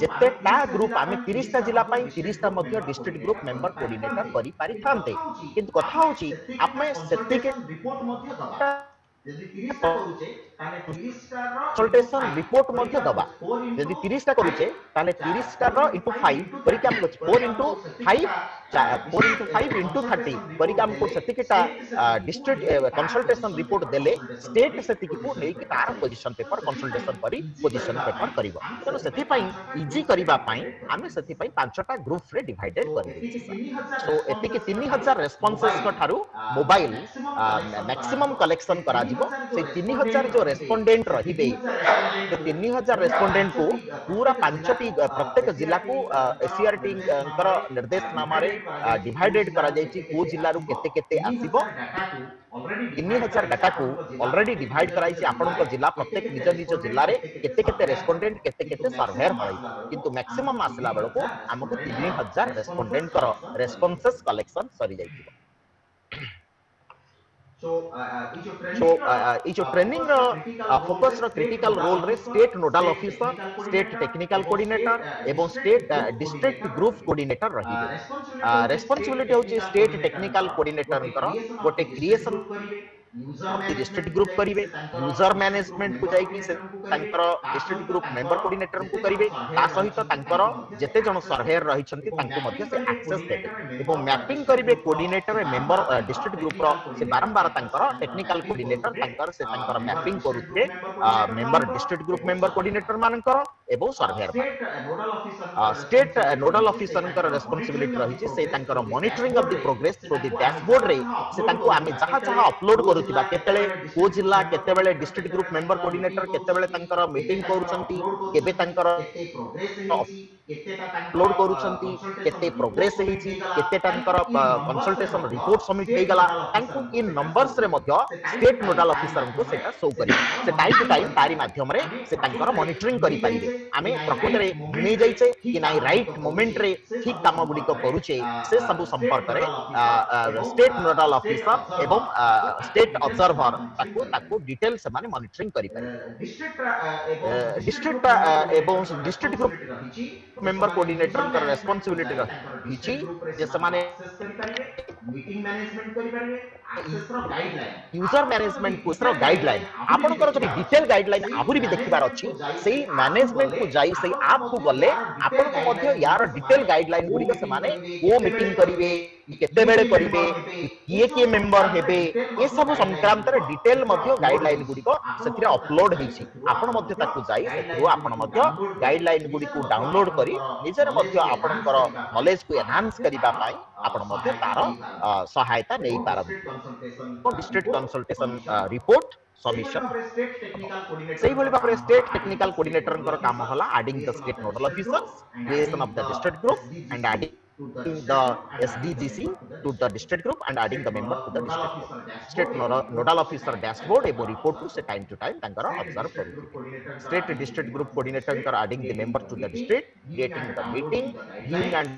जेतेटा group आमे 30 टा जिला पाई 30 टा मध्य डिस्ट्रिक्ट ग्रुप मेंबर कोऑर्डिनेटर करि पारि थांते किंतु कथा होची आपमे सेतिके ଯଦି 30 ଟା କରୁଛେ ତାହେଲେ 30 ଟା ର कंसल्टेशन रिपोर्ट मध्य दबा यदि 30 टा करूचे ताले 30 टा रो इनटू 5 करिक हम 4 इनटू 5 4 इनटू 5 इनटू 30 करिक हमको सेतिकेटा डिस्ट्रिक्ट कंसल्टेशन रिपोर्ट देले स्टेट सेतिकी को नै कि तार पोजीशन पेपर कंसल्टेशन करी पोजीशन पेपर करिवो तनो सेति पई इजी करिबा पई हमें सेति पई पांचटा ग्रुप रे डिवाइडेड कर देछि सो एति के 3000 रेस्पोंसेस को थारु मोबाइल मैक्सिमम कलेक्शन करा जिवो से 3000 जो रेस्पोंडेंट रहिबे 3000 रेस्पोंडेंट को पूरा पांचटी प्रत्येक जिला को एससीआरटी कर निर्देशनामा रे डिवाइडेड करा जायछि को जिल्ला रु केते केते आसीबो 3000 डाटा को ऑलरेडी डिवाइड कराई छी आपन को जिला प्रत्येक निज निज जिल्ला रे केते केते रेस्पोंडेंट केते केते सर्वेयर होई किंतु मैक्सिमम आसला बेलो को हमको 3000 रेस्पोंडेंट कर रेस्पोंसेस कलेक्शन सरी जायछि So, each training focus critical role रे state nodal officer, state technical coordinator एवं state district group coordinator रही responsibility होची state technical coordinator कर गोटे creation डिस्ट्रिक्ट ग्रुप करिवे यूजर मैनेजमेंट को जाई कि तांकर डिस्ट्रिक्ट ग्रुप मेंबर कोऑर्डिनेटर को करिवे ता सहित तांकर जते जन सर्वेयर रही छंती तांको मध्ये से एक्सेस देबे एवं मैपिंग करिवे कोऑर्डिनेटर मेंबर डिस्ट्रिक्ट ग्रुप रो से बारंबार तांकर टेक्निकल कोऑर्डिनेटर तांकर से तांकर मैपिंग करूथे member district group member coordinator मानकर एवं सर्वेयर स्टेट नोडल ऑफिसर कर रेस्पोंसिबिलिटी रही छै से तांकर monitoring of the progress through the dashboard रे से तांको आमे जहा जहा अपलोड करूथिबा केतेले को जिल्ला केतेबेले डिस्ट्रिक्ट ग्रुप मेंबर कोऑर्डिनेटर केतेबेले तांकर मीटिंग करूछंती केबे तांकर अपलोड करूछंती केते प्रोग्रेस हेछि केते तांकर कंसल्टेशन रिपोर्ट सबमिट हे गला तांको इन नंबर्स रे मध्य स्टेट नोडल ऑफिसर को सेटा शो करी से टाइम टू टाइम तारी माध्यम रे से तांकर मॉनिटरिंग करि पारिबे आमे प्रकृति रे नै जाई छै कि नाइ राइट मोमेंट रे ठीक काम गुडी को करूछे से सब संपर्क रे स्टेट नोडल ऑफिसर एवं स्टेट ऑब्जर्वर ताको डिटेल से माने मॉनिटरिंग करि पारे डिस्ट्रिक्ट एवं डिस्ट्रिक्ट ग्रुप मेंबर कोऑर्डिनेटर का रेस्पोंसिबिलिटी रही जे समाने मीटिंग मैनेजमेंट करि पारे एक्सेस रो गाइडलाइन यूजर मैनेजमेंट को सरो गाइडलाइन आपन कर जो डिटेल गाइडलाइन आहुरी भी देखिबार अछि सेही मैनेजमेंट को जाई सेही आप को गले आपन को मध्य यार डिटेल गाइडलाइन गुडी के समाने को मीटिंग करिवे केते बेले करिवे किए मेंबर हेबे ए सब संक्रांत रे डिटेल मध्य गाइडलाइन गुडी को सेथिरे अपलोड हेछि आपन मध्य ताकू जाई सेथु आपन मध्य गाइडलाइन गुडी को डाउनलोड करी निजर मध्य आपन कर नॉलेज को एनहांस करिबा पाई आपन मध्य तार सहायता नै पारबो डिस्ट्रिक्ट कंसल्टेशन रिपोर्ट सबमिशन सही बोली बाप रे स्टेट टेक्निकल कोऑर्डिनेटर काम होला adding the state nodal officers creation of the district group and adding the SDGC to the district group and adding the member to the district group. State nodal officer dashboard ebo report to se time to time tankara observe karu. State district group coordinator are adding the member to the district, creating the meeting, viewing and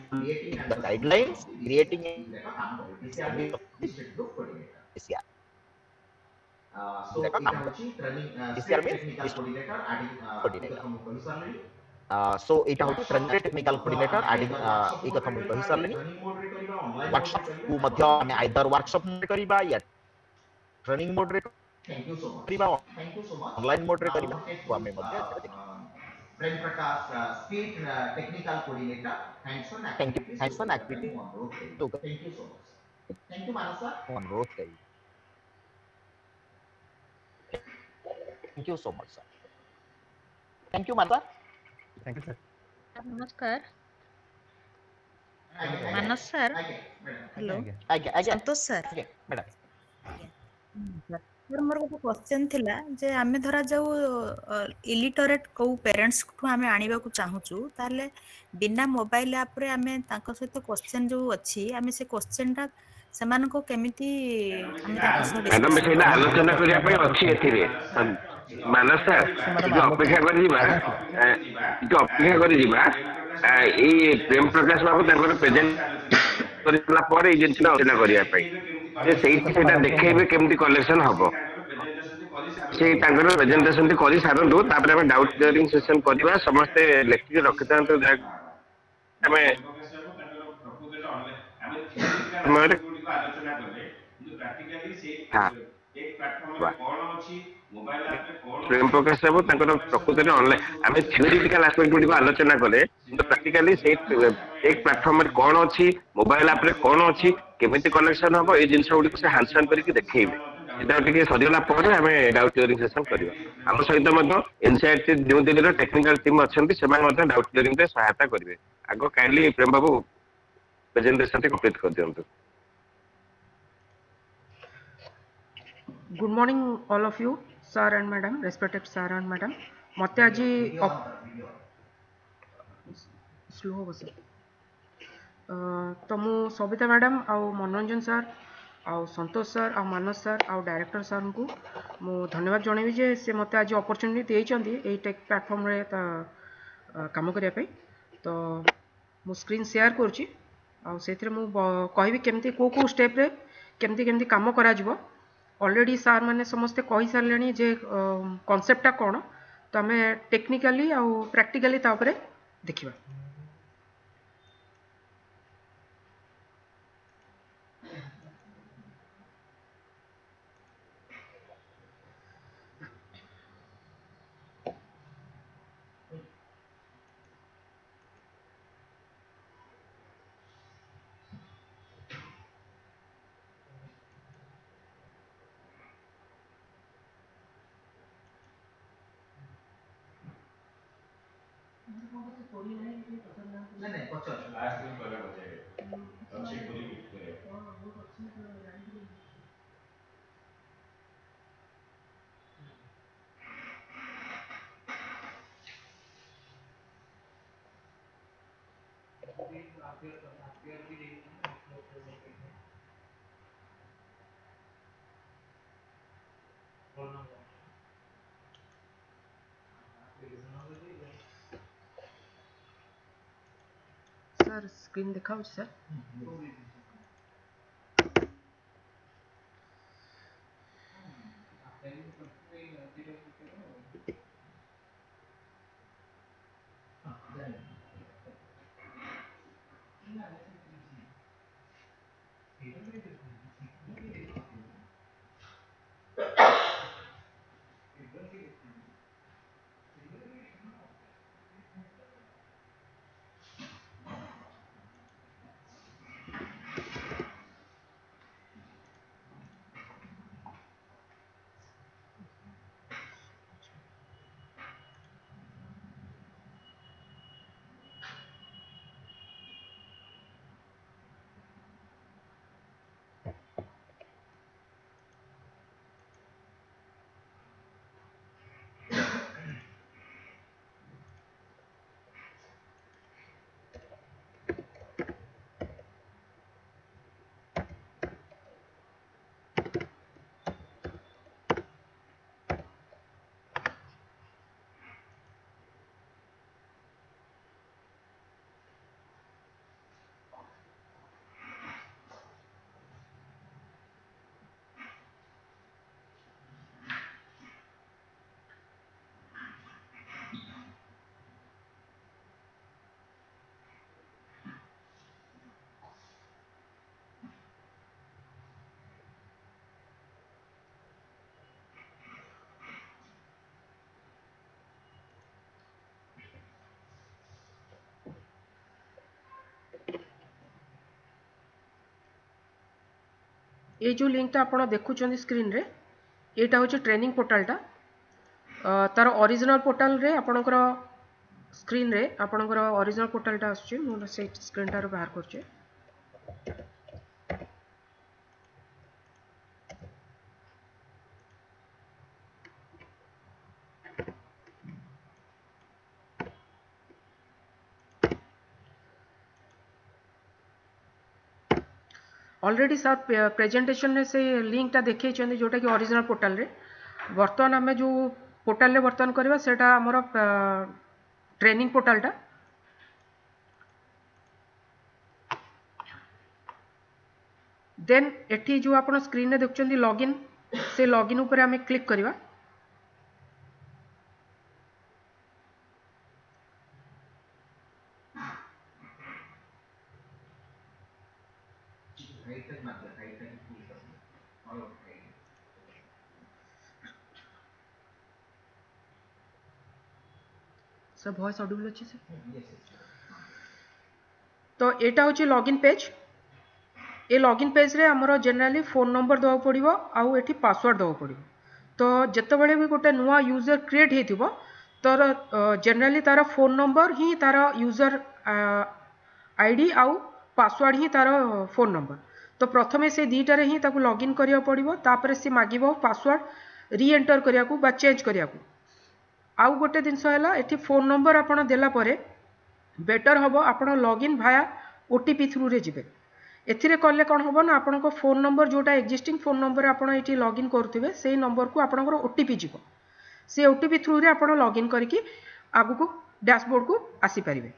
the guidelines, creating district group coordinator. PCR. So training technical coordinator adding so एटा होती training technical coordinator adding एक कथा हम कहि सरलेनी workshop को मध्य हमें either workshop में करिबा या ट्रेनिंग मोड रे करिबा ऑनलाइन मोड रे करिबा को हमें मध्य Prem Prakash state technical coordinator hands on activity तो थैंक यू मानस सर अनुरोध करी thank you so much sir thank you Manas thank you sir नमस्कार Manas sir hello Santosh sir madam sir मोर गोटे क्वेश्चन थिला जे आमे धरा जाऊ इलिटरेट को पेरेंट्स को आमे आनिबा को चाहूचू ताले बिना मोबाइल ऐप रे आमे ताको सहित क्वेश्चन जो अछि आमे से क्वेश्चन ता समान को केमिति आमे ताको सहित मैडम सेना आलोचना करिया पय अछि एथिरे मानस सर जो अपेक्षा करि दिबा जो अपेक्षा करि दिबा ए प्रेम प्रकाश बाबू ताकर प्रेजेंट करिला परे ए जिनस आलोचना करिया पय जे सेही सेटा देखेबे केमिति कलेक्शन हबो से तांकर प्रेजेंटेशन टी करी सारंतु तापर हम डाउट क्लियरिंग सेशन करबा समस्त लेखिक रखितांत हमें हमारे हाँ प्रेम प्रकाश बाबू तांकर प्रकृति में ऑनलाइन आम थ्योरिटिकल एस्पेक्ट गुडी आलोचना कले तो प्रैक्टिकली से एक प्लेटफॉर्म में कौन अच्छी मोबाइल ऐप रे कौन अच्छी केमिति कनेक्शन हम ए जिनस गुडी से हांसन करके देखैबे एटा टिके सरिला पर हमें डाउट क्लियरिंग सेशन करबा हम सहित मध्य एनसीईआरटी न्यू दिल्ली रो टेक्निकल टीम अछंती सेमान मध्य डाउट क्लियरिंग रे सहायता करिवे आगो काइंडली प्रेम बाबू प्रेजेंटेशन कंप्लीट कर दियंतु Good morning, all of you, sir and madam, respected sir and madam. मते आज स्लो हो सर तो मु सबिता मैडम आउ मनोरंजन सर आउ संतोष सर आउ मानस सर आउ डायरेक्टर सर को मु धन्यवाद जनइबी जे से मते आज अपॉर्चुनिटी देइचंदी एई टेक प्लेटफॉर्म रे काम करिया पे तो मु स्क्रीन शेयर करछि आउ सेथरे मु कहबी केमती को स्टेप रे केमती केमती काम करा जिवो ऑलरेडी सार मैंने समस्ते कही सारे जे कॉन्सेप्टा कौन तो आम टेक्निकली आउ प्रैक्टिकली तापरे देखिबा नहीं नहीं पचास लास्ट दिन पहले बचे अच्छे पूरी करे सर स्क्रीन दिखाओ सर ये जो लिंकटा आप देखुं स्क्रीन रे एटा हूँ ट्रेनिंग पोर्टालटा तार ओरिजिनल पोर्टाल रे आपणकर स्क्रीन रे आपणकर ओरिजिनल पोर्टालटा आसुची मु से स्क्रीनटार बाहर करछे ऑलरेडी सर प्रेजेंटेशन रे से लिंकटा देखै जोटा कि ओरिजिनल पोर्टाल रे वर्तमान आम जो पोर्टाल रे वर्तमान करबा सेटा हमर ट्रेनिंग पोर्टालटा देन एठी जो आपण स्क्रीन रे देखछन्ती लॉगिन से लॉगिन ऊपर आम क्लिक करबा हाइटेक मतलब हाइटेक फुल कर all okay sir voice Audible अच्छे से यस यस तो एटा होची लॉगिन पेज ए लॉगिन पेज रे हमरो जनरली फोन नंबर दवा पड़िबो आउ एठी पासवर्ड दवा पड़िबो तो जेतेबेले भी गोटे नुआ यूजर क्रिएट हेतिबो तर जनरली तार फोन नंबर ही तार यूजर आईडी आउ पासवर्ड ही तार फोन नंबर तो प्रथमे से दीटारे ही ताकू लॉगिन करिया पड़िबो तापर से मागिबो पासवर्ड री एंटर करिया को बा चेंज करिया को आउ गोटे जिनस है एटी फोन नंबर आपण देला परे बेटर हम आपण लॉगिन भाया ओटीपी थ्रू रे जिबे एथिरे कले कौन हम ना आपण फोन नंबर जोटा एक्जिस्टिंग फोन नंबर आपण एटी लॉगिन करुवे से नंबर को आपण ओटीपी जीव से ओटीपी थ्रू रे आपण लॉगिन करके आगु को डैशबोर्ड को आसी परिबे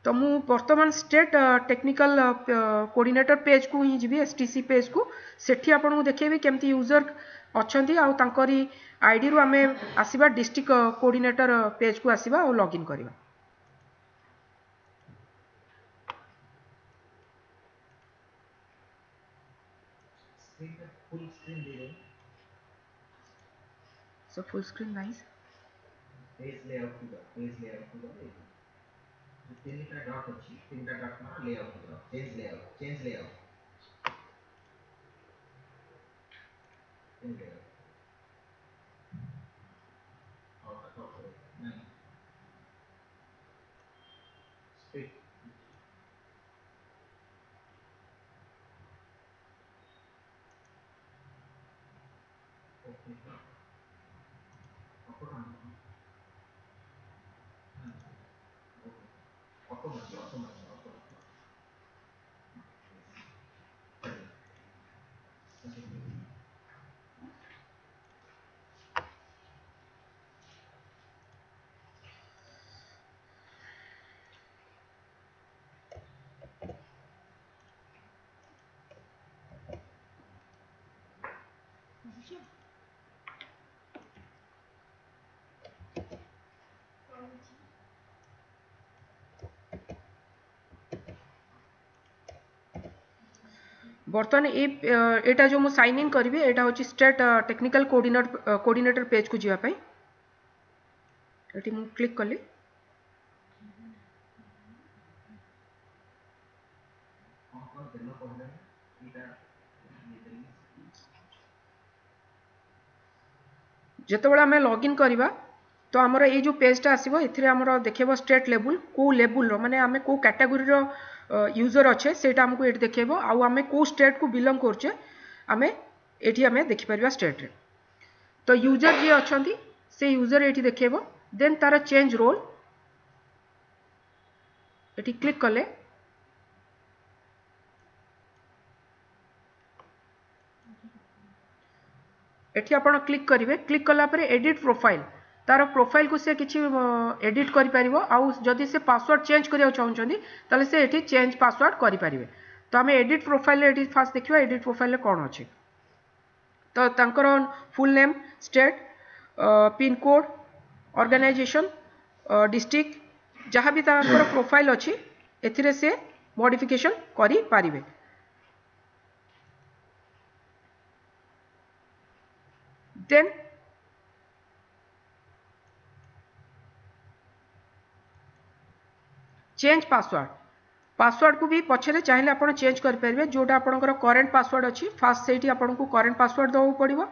तो मु वर्तमान स्टेट टेक्निकल कोऑर्डिनेटर पेज को ही जीवी एसटीसी पेज को सेठी आपण को देखेबी केमती यूजर अछंती आ तांकरी आईडी रु आमे आसीबा डिस्ट्रिक्ट कोऑर्डिनेटर पेज को आसीबा और लॉगिन करबा स्क्रीन पे फुल स्क्रीन दे दो so full screen nice page layout को दो जो तीनटा डॉट अछि तीनटा डॉट मार लेआउट को दो चेंज लेआउट चेंज लेआउट और तो नहीं स्ट्रेट ओके बर्तमान एटा जो मु साइन इन करी एटा होची स्टेट टेक्निकल कोऑर्डिनेटर पेज को जीवा पई एटी मु क्लिक कली जेतेबेले आमे लॉगिन करिबा तो आमर ये जो पेजटा आसीबो एथिरे आमर देखेबो स्टेट लेवल को लेवल रो माने आमे को कैटेगरी रो यूजर अच्छे सेटा हमको ये देखेबो आउ आमे को स्टेट को बिलोंग करछे आमे एठी आमे देखि परबा स्टेट रे तो यूजर जे अछंती से यूजर एठी देखेबो देन तार चेंज रोल एठी क्लिक कले एठी आपण क्लिक करिवे क्लिक कला परे एडिट प्रोफाइल तार प्रोफाइल को से किछि एडिट करि परिबो आउ जदि से पासवर्ड चेंज करिया चाहउछंदी ताले से एठी चेंज पासवर्ड करि परिबे तो आमे एडिट प्रोफाइल एडी फास्ट देखिबा एडिट प्रोफाइल कोन अछि तो तांकर full name state pin code organization district जहाँ भी तांकर प्रोफाइल अछि एथिरे से मॉडिफिकेशन करि परिबे देन चेंज पासवर्ड को भी पछरे चाहिए आपण चेंज कर परिबे जोटा आपनकर करंट पासवर्ड अछि फास्ट सेठी आपन को करंट पासवर्ड दो पड़िबो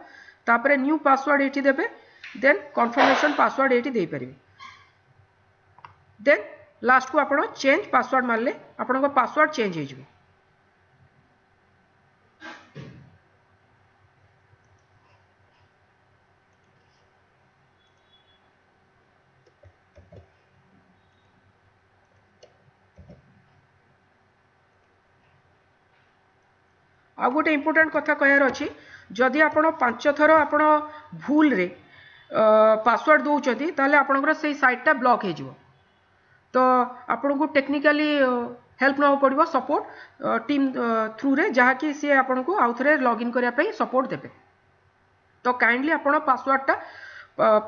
तापरे न्यू पासवर्ड एठी देबे देन कन्फर्मेशन पासवर्ड एठी देई परिबे देन लास्ट को आपण चेंज पासवर्ड मारले आपन को पासवर्ड चेंज हो जिवो आ गोटे इम्पोर्टेंट कथा कहर अच्छी जदि आपण 5 थर आपण भूल रे पासवर्ड दौरान ताले आपणकर से साइटटा ब्लॉक हो जिवो तो आपण को टेक्निकली हेल्प ना पड़ो सपोर्ट टीम थ्रू रे जहाँ कि सी आपन को आउ थे लॉगिन करने सपोर्ट देवे तो काइंडली आपण पासवर्डटा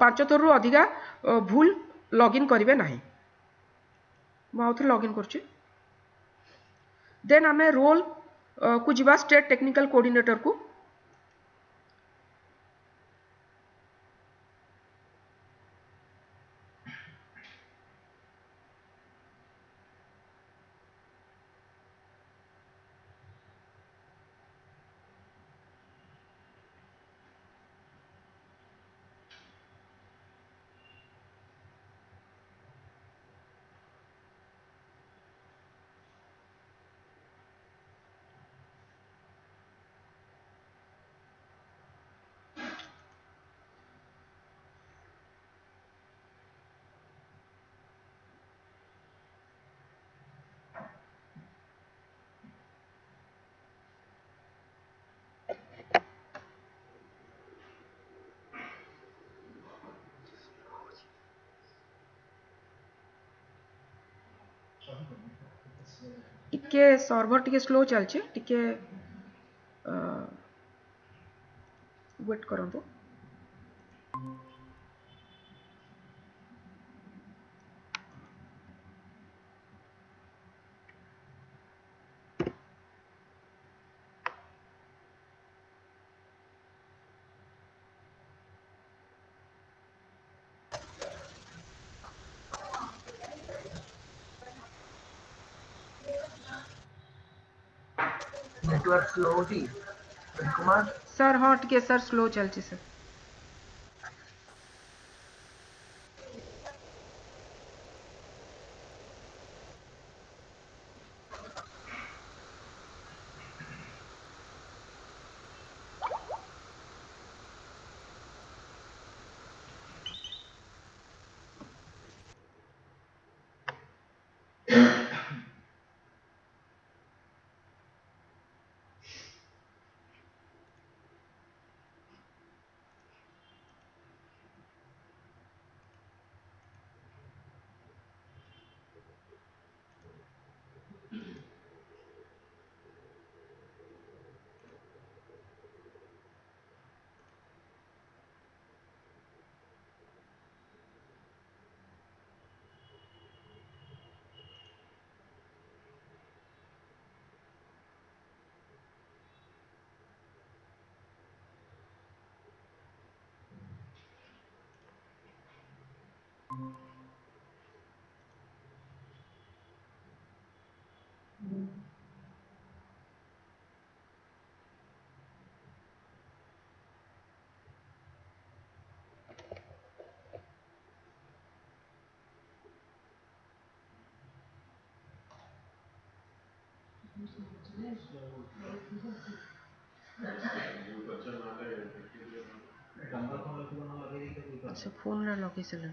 5 थर रु अधिका भूल लॉगिन करेंगे ना मु आउ थे लॉगिन कर देन आमे रोल को जीवा स्टेट टेक्निकल कोऑर्डिनेटर को। टिके सर्वर टिके स्लो चलचे, टिके वेट करंतु। नेटवर्क स्लो होती कुमार सर हाँ टिके सर स्लो चलचे सर। अच्छा फोन रे लगे सर।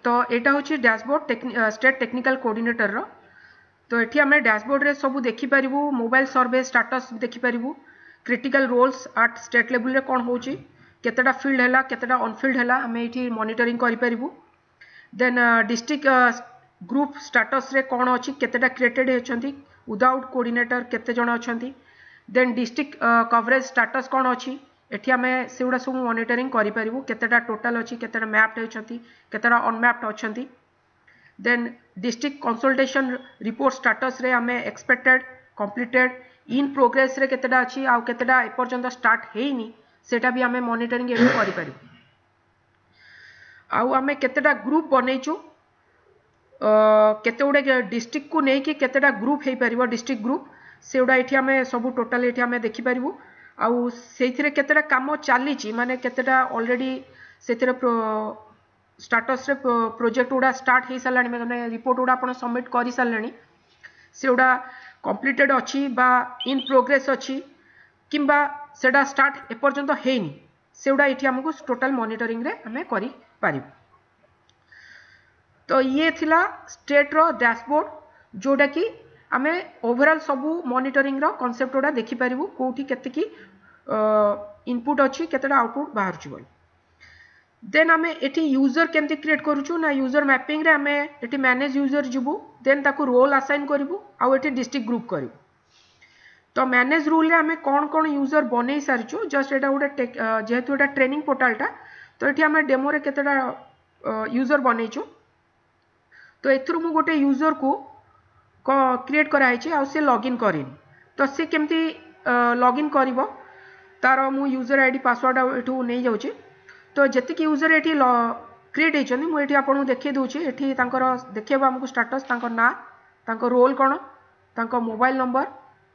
तो एटा होची डैशबोर्ड स्टेट टेक्निकल कोऑर्डिनेटर रो। तो एठी हमें डैशबोर्ड रे सब देखि परिबु, मोबाइल सर्वे स्टेटस देखि परिबु, critical roles at state level रे कोन होची, केतेटा फील्ड हैला केतेटा अनफील्ड हैला हमें एठी मॉनिटरिंग करि परिबु। देन डिस्ट्रिक्ट ग्रुप स्टेटस रे कोन अछि, केतेटा क्रिएटेड हेचंती, विदाउट कोऑर्डिनेटर केते जण अछंती। देन डिस्ट्रिक्ट कवरेज स्टेटस कोन अछि, एठी हमें सेउडा सब मॉनिटरिंग करि परिबु, केतेटा टोटल अछि, केतेटा मैप्ड हेचंती, केतेटा अनमैप्ड अछंती। Then district consultation report status रे हमें एक्सपेक्टेड, कंप्लीटेड, इन प्रोग्रेस रे केतेटा अछि आ केतेटा ए पर्यंत स्टार्ट हेइनी सेटा भी हमें मॉनिटरिंग एबे करि परिबु। आउ हमें केतेटा ग्रुप बनेइछु, केते उडे डिस्ट्रिक्ट को नै कि केतेटा ग्रुप हेइ परिबो डिस्ट्रिक्ट ग्रुप, सेगुड़ा ये आम सब टोटाल ये आम देखिपारू आउ से केतेटा काम चली माने केतेटा ऑलरेडी से स्टाटस रे प्रोजेक्ट गुड़ा स्टार्ट हो सारा मैंने रिपोर्ट गुड़ा आप सबमिट कर सारे से गुड़ा कंप्लीटेड अच्छी बा इन प्रोग्रेस अच्छी किंबा सेटा स्टार्ट एपर्यंत हेनी से गुड़ा ये आमको टोटाल मॉनिटरिंग रे आम करि तो ये थिला स्टेट रो डैशबोर्ड जोटा कि आमे ओवरऑल सबू मॉनिटरिंग रो कांसेप्ट गुड़ा देखि परिबु कोठी केते की इनपुट अच्छी केतेटा आउटपुट बाहर बोली देन आमे एठी यूजर केमती क्रिएट करूछु ना यूजर मैपिंग रे आमे एठी मैनेज यूजर जिबु देन ताकू रोल असाइन करिबु आ एठी डिस्ट्रिक्ट ग्रुप करिबु तो मैनेज रूल रे आमे कोन कोन यूजर बनै सारिछु जस्ट एटा गोटे जेहेतु एटा ट्रेनिंग पोर्टलटा तो एठी आमे डेमो रे केतेटा यूजर बनैछु तो एथुरु मु गोटे यूजर को क्रिएट कराई छी आ से लॉगिन करिन तो से केमती लॉगिन करिवो तार मु यूजर आईडी पासवर्ड एठू नै जाउची तो जेतिक यूजर एठी क्रिएट होइछन मु एठी आपन देखै दोची एठी तांकर देखैबो हमकु स्टेटस तांकर ना तांकर रोल कोन तांकर मोबाइल नंबर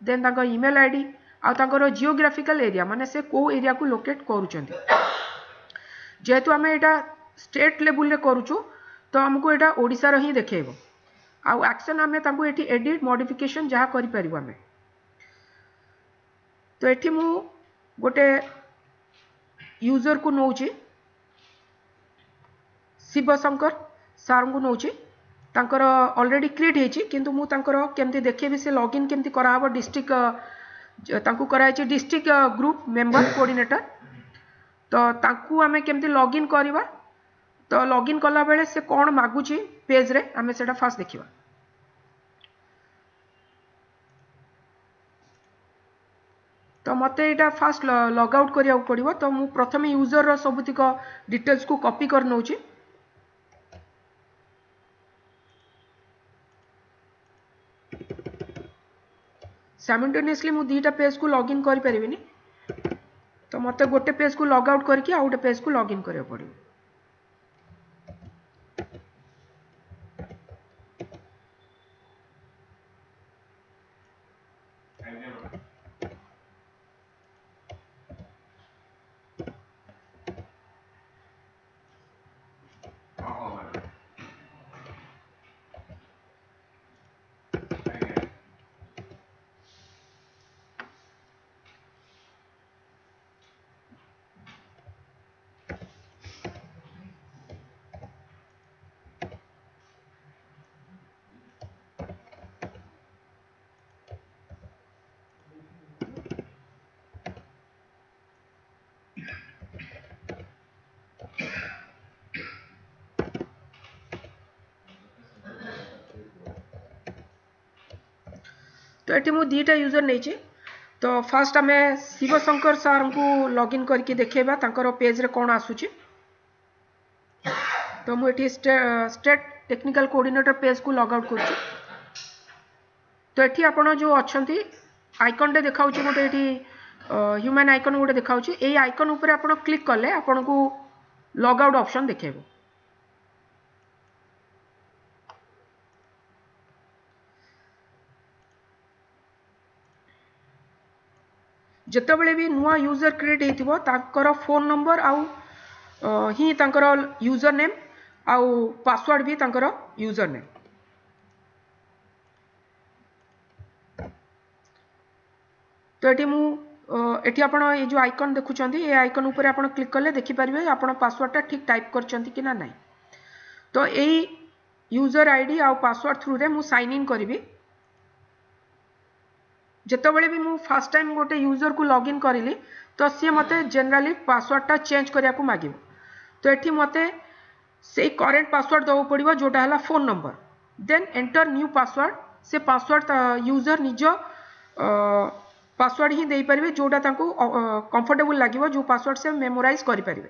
देन तांकर ईमेल आईडी आ तांकर जियोग्राफिकल एरिया माने से को एरिया को लोकेट करूचंती जेहेतु आमे एटा स्टेट लेवल रे करूछु तो हमको एटा ओडिसा रो ही देखैबो आ एक्शन आमे तांको एठी एडिट मॉडिफिकेशन जहा करि परिबो आमे तो एठी मु गोटे यूजर को नौची शिवशंकर सार को नौची तांकर ऑलरेडी क्रिएट हेची किंतु मु तांकर केमती देखेबी से लॉगिन केमती कराबो डिस्ट्रिक्ट तांको करायची डिस्ट्रिक्ट ग्रुप मेंबर कोऑर्डिनेटर तो तांको आमे केमती लॉगिन करबा तो लॉगिन कला बेले से कोन मागुची पेज रे आमे सेटा फास्ट देखिबा तो मते एटा फास्ट लॉग आउट करिया पड़िबो तो मु प्रथमे यूजर रो सबुतिक डिटेल्स को कॉपी कर नउची साइमल्टेनियसली मु दीटा पेज को लॉगिन करि परिबिनी तो मते गोटे पेज को लॉग आउट करके आ गोटे पेज को लॉगिन करिया पड़िबो तो ये मुझे दीटा यूजर नहीं तो फास्ट आम शिवशंकर सार को लॉगिन करके देखेबा तांकर पेज रे कौन आसुची तो मुझे स्टेट टेक्निकल कोऑर्डिनेटर पेज को लॉग आउट कर तो ये आपण जो अच्छी आइकन देखा गोटे ह्यूमन आइकन गोटे देखा ये आइकन उपर आपण क्लिक कले आपण को लॉग आउट ऑप्शन देखेबो जितेबले भी नुआ यूजर क्रिएट होइतिबो ताकर फोन नंबर आउ ही ताकर यूजर नेम आउ पासवर्ड भी ताकर यूजर नेम तो एटी मु एटी आपण ये जो आइकन देखुचंती ये आइकन ऊपर आपण क्लिक करले देखि परिबे आपण पासवर्ड टा ठीक टाइप करचंती कि ना नहीं तो एई यूजर आईडी आउ पासवर्ड थ्रू रे मु साइन इन करिवि जितेबले भी मु फर्स्ट टाइम गोटे यूजर को लॉगिन करिली तो सी मते जनरली पासवर्ड टा चेंज करिया को मागिबो तो एठी मते से करेंट पासवर्ड दो पड़िबो जोटा हला phone number then enter new password से पासवर्ड यूजर निज पासवर्ड ही दे परिबे जोटा तांको कंफर्टेबल लागिबो जो पासवर्ड से मेमोराइज करि परिबे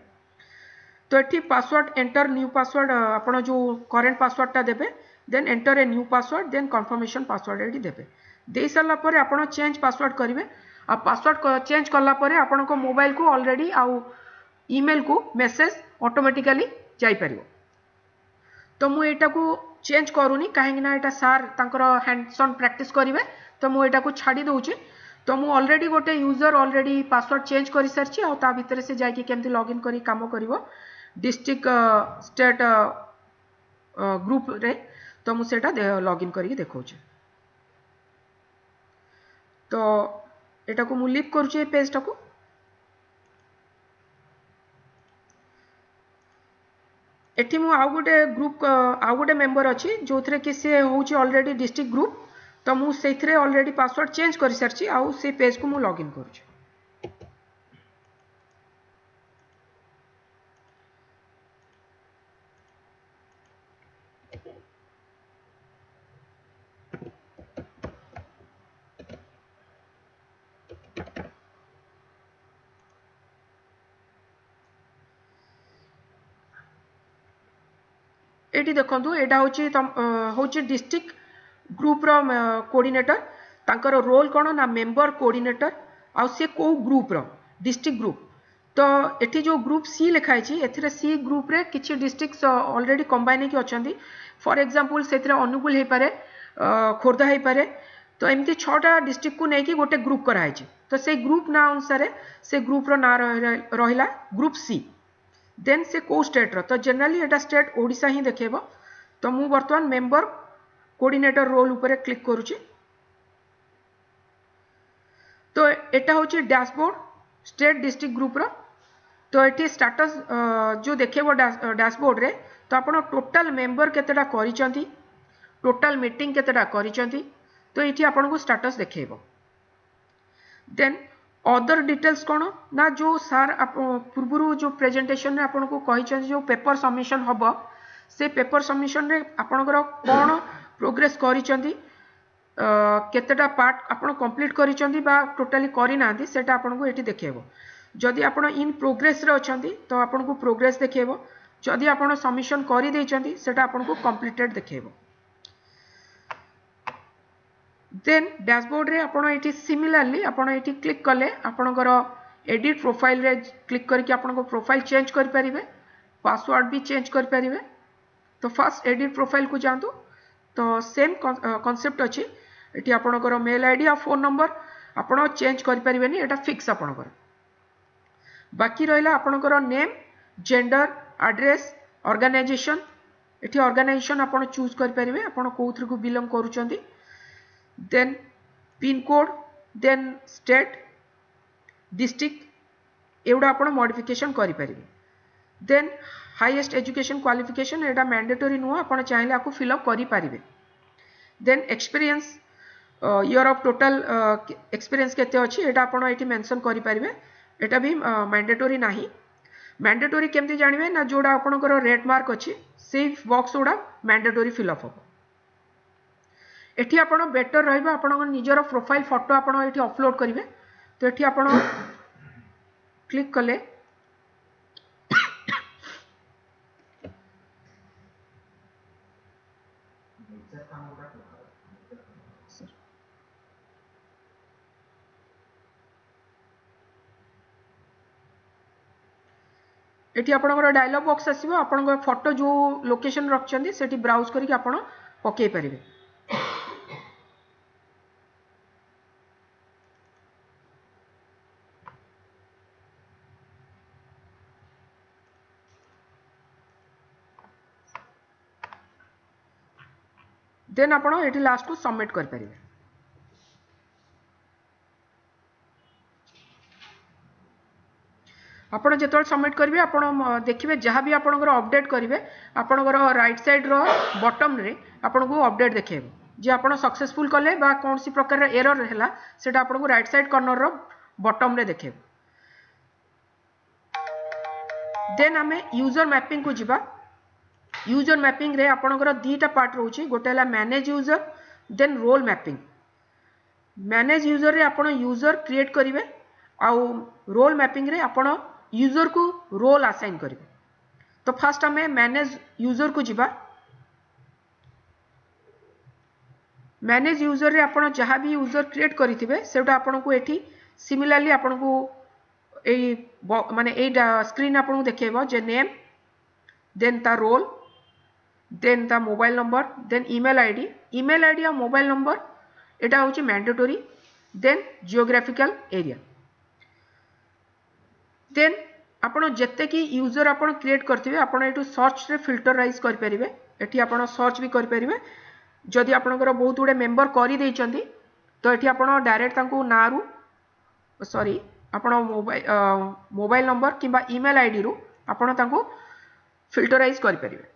तो एठी पासवर्ड एंटर न्यू पासवर्ड आपण जो करेंट पासवर्ड टा देबे then enter a new password then confirmation password एठी देबे दे सारा पर आपण चेंज पासवर्ड करेंगे आ पासवर्ड चेंज कला पर आपण को मोबाइल को ऑलरेडी आउ ईमेल को मेसेज ऑटोमेटिकली जाई परिबो तो मु एटा को चेंज करूनी कहीं ना एटा सार तांकर हैंड्स ऑन प्रैक्टिस करिवे तो मु एटा को छाड़ी दउची तो मु ऑलरेडी गोटे यूजर ऑलरेडी पासवर्ड चेंज कर सारछि आ ता भीतर से जाय कि केमती लॉगिन करी काम करिवो डिस्ट्रिक्ट स्टेट ग्रुप रे तो मु सेटा लॉगिन करी देखौछि तो एटा को मु लिव करूछि पेज टा को एठी मु आउ गोटे ग्रुप आउ गोटे मेंबर अछि जोथरे कि से होछि ऑलरेडी डिस्ट्रिक्ट ग्रुप तो मु सेथरे ऑलरेडी पासवर्ड चेंज कर सारछि आउ से पेज को मु लॉगिन करूछि एटी देखंतु एटा होछि डिस्ट्रिक्ट ग्रुप रो कोऑर्डिनेटर तांकर रोल कोन ना मेंबर कोऑर्डिनेटर आ से को ग्रुप रो डिस्ट्रिक्ट ग्रुप तो एठी जो ग्रुप सी लिखाई छी एथिरे सी ग्रुप रे किछि डिस्ट्रिक्ट्स ऑलरेडी कंबाइन की अछंती फॉर एग्जांपल सेथिरे अनुगुल हे पारे खोर्धा हे पारे तो एमती 6टा डिस्ट्रिक्ट को नेकी गोटे ग्रुप कराई छी तो से ग्रुप ना अनुसार से ग्रुप रो ना रहिला ग्रुप सी देन से को स्टेट रो तो जनरली एटा स्टेट ओडिसा ही देखेबो तो मु वर्तमान मेंबर कोऑर्डिनेटर रोल ऊपर क्लिक करूची तो एटा होची डैशबोर्ड स्टेट डिस्ट्रिक्ट ग्रुप रो तो एटी स्टेटस जो देखेबो डैशबोर्ड रे तो आपण टोटल मेंबर केतेटा करिसंती टोटल मीटिंग केतेटा करिसंती तो एटी आपण को स्टेटस देखेबो देन अदर डिटेल्स कोन ना जो सार पूर्वरु जो प्रेजेंटेशन रे आपण को कहिसंती जो पेपर सबमिशन हबो से पेपर सबमिशन रे आपणकर कोन प्रोग्रेस करिसंती केतेटा पार्ट आपण कंप्लीट करिसंती बा टोटली करि नांती सेटा आपण को एटी देखेबो जदि आपण इन प्रोग्रेस रे अछंती तो आपण को प्रोग्रेस देखेबो जदि आपण सबमिशन करि दैछंती सेटा आपण को कंप्लीटेड देखेबो देन डैशबोर्ड रे आपण एटी सिमिलरली आपण एटी क्लिक कले आपणकर एडिट प्रोफाइल रे क्लिक करके आपण को प्रोफाइल चेंज कर परिबे पासवर्ड भी चेंज कर परिबे तो फर्स्ट एडिट प्रोफाइल को जानतु तो सेम कांसेप्ट अछि एटी आपणकर मेल आईडी आ फोन नंबर आपण चेंज कर परिबेनी एटा फिक्स आपणकर बाकी रहिला आपणकर नेम जेंडर एड्रेस ऑर्गेनाइजेशन एटी ऑर्गेनाइजेशन आपण चूज कर परिबे आपण कोउथर को बिलोंग करूचंती then pin code then state district एवडा आपण मॉडिफिकेशन करि परिबे देन हाईएस्ट एजुकेशन क्वालिफिकेशन एटा मैंडेटरी नुह आपण चाहिले आकु फिल अप करि परिबे then experience year of total experience केते अछि एटा आपण एटी मेंशन करि परिबे एटा भी मैंडेटरी नाही मैंडेटरी केमती जानिबे ना जोडा आपणकर रेड मार्क अछि सेही बॉक्स ओडा मैंडेटरी फिल अप हो एठी आपण बेटर रहइबा आपण निजर प्रोफाइल फोटो आपण एठी अपलोड करिवे तो एठी आपण क्लिक कले एठी आपणकर डायलॉग बॉक्स आसीबो आपणकर फोटो जो लोकेशन रखचंदी सेठी ब्राउज करिक आपण पके परिबे देन आपण एठी लास्ट को सबमिट कर परिबे आपण जेतोल सबमिट करिवे आपण देखिबे जहां भी आपणकर अपडेट करिवे आपणकर राइट साइड रो बॉटम रे आपण को अपडेट देखेबो जे आपण सक्सेसफुल कले बा कोनसी प्रकार रे एरर हैला सेटा आपण को राइट साइड कॉर्नर रो बॉटम रे देखेबो देन हमें यूजर मैपिंग को जिबा यूजर मैपिंग रे आपणकर दीटा पार्ट रहउची गोटेला manage user then role mapping manage user रे आपण यूजर क्रिएट करिवे आउ रोल मैपिंग रे आपण यूजर को रोल असाइन करिवे तो फर्स्ट हमें मैनेज यूजर को जिबा मैनेज यूजर रे आपण जहां भी यूजर क्रिएट करिथिबे सेटा आपण को एठी सिमिलरली आपण को ए माने ए स्क्रीन आपण को देखेबो जे नेम देन ता रोल देन ता mobile number then email ID और मोबाइल नंबर एटा होची mandatory then geographical area then आपण जेते कि यूजर आपण क्रिएट करथिबे आपण एटू सर्च रे फिल्टराइज कर परिबे एठी आपण सर्च भी कर परिबे जदि आपणकर बहुत गुडे मेंबर करि दैचंती तो एठी आपण डायरेक्ट तांको नारू सॉरी आपण मोबाइल नंबर किंबा ईमेल आईडी रु आपण तांको फिल्टराइज कर परिबे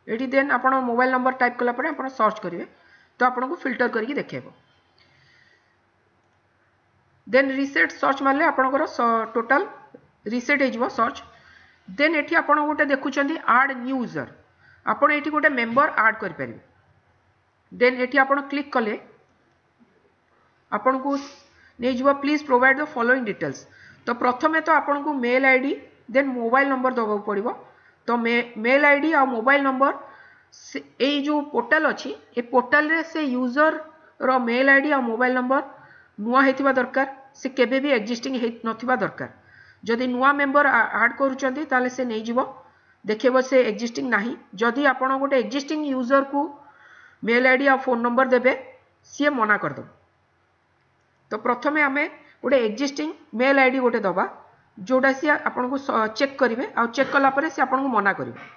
एटी देन आपण मोबाइल नंबर टाइप कला परे आपण सर्च करिवे तो आपण को फिल्टर करके देखेबो देन रीसेट सर्च मारले आपणकर टोटल रीसेट हे जिवो सर्च देन एठी आपण गोटे देखुचंदी ऐड न्यू यूजर आपण एठी गोटे मेंबर ऐड कर परिबे देन एठी आपण क्लिक कले आपण को नै जिवो please provide the following details तो प्रथमे तो आपण को mail ID then mobile number दबा पड़िबो तो मेल आईडी और मोबाइल नंबर ए जो पोर्टल अच्छी ए पोर्टल रे से यूजर रो मेल आईडी और मोबाइल नंबर नुआ हेतिबा दरकार से केबे भी एग्जिस्टिंग हे नथिबा दरकार जदि नुआ मेंबर ऐड करूचंती ताले से नै जिवो देखिबो से एग्जिस्टिंग नाही जदि आपण गोटे एग्जिस्टिंग यूजर को मेल आईडी और फोन नंबर देबे सी मना कर दो तो प्रथमे आमे गोटे एग्जिस्टिंग मेल आईडी गोटे दबा जोड़ा सी आपन को चेक करिवे आ चेक कला परे से आपन को मना करिवे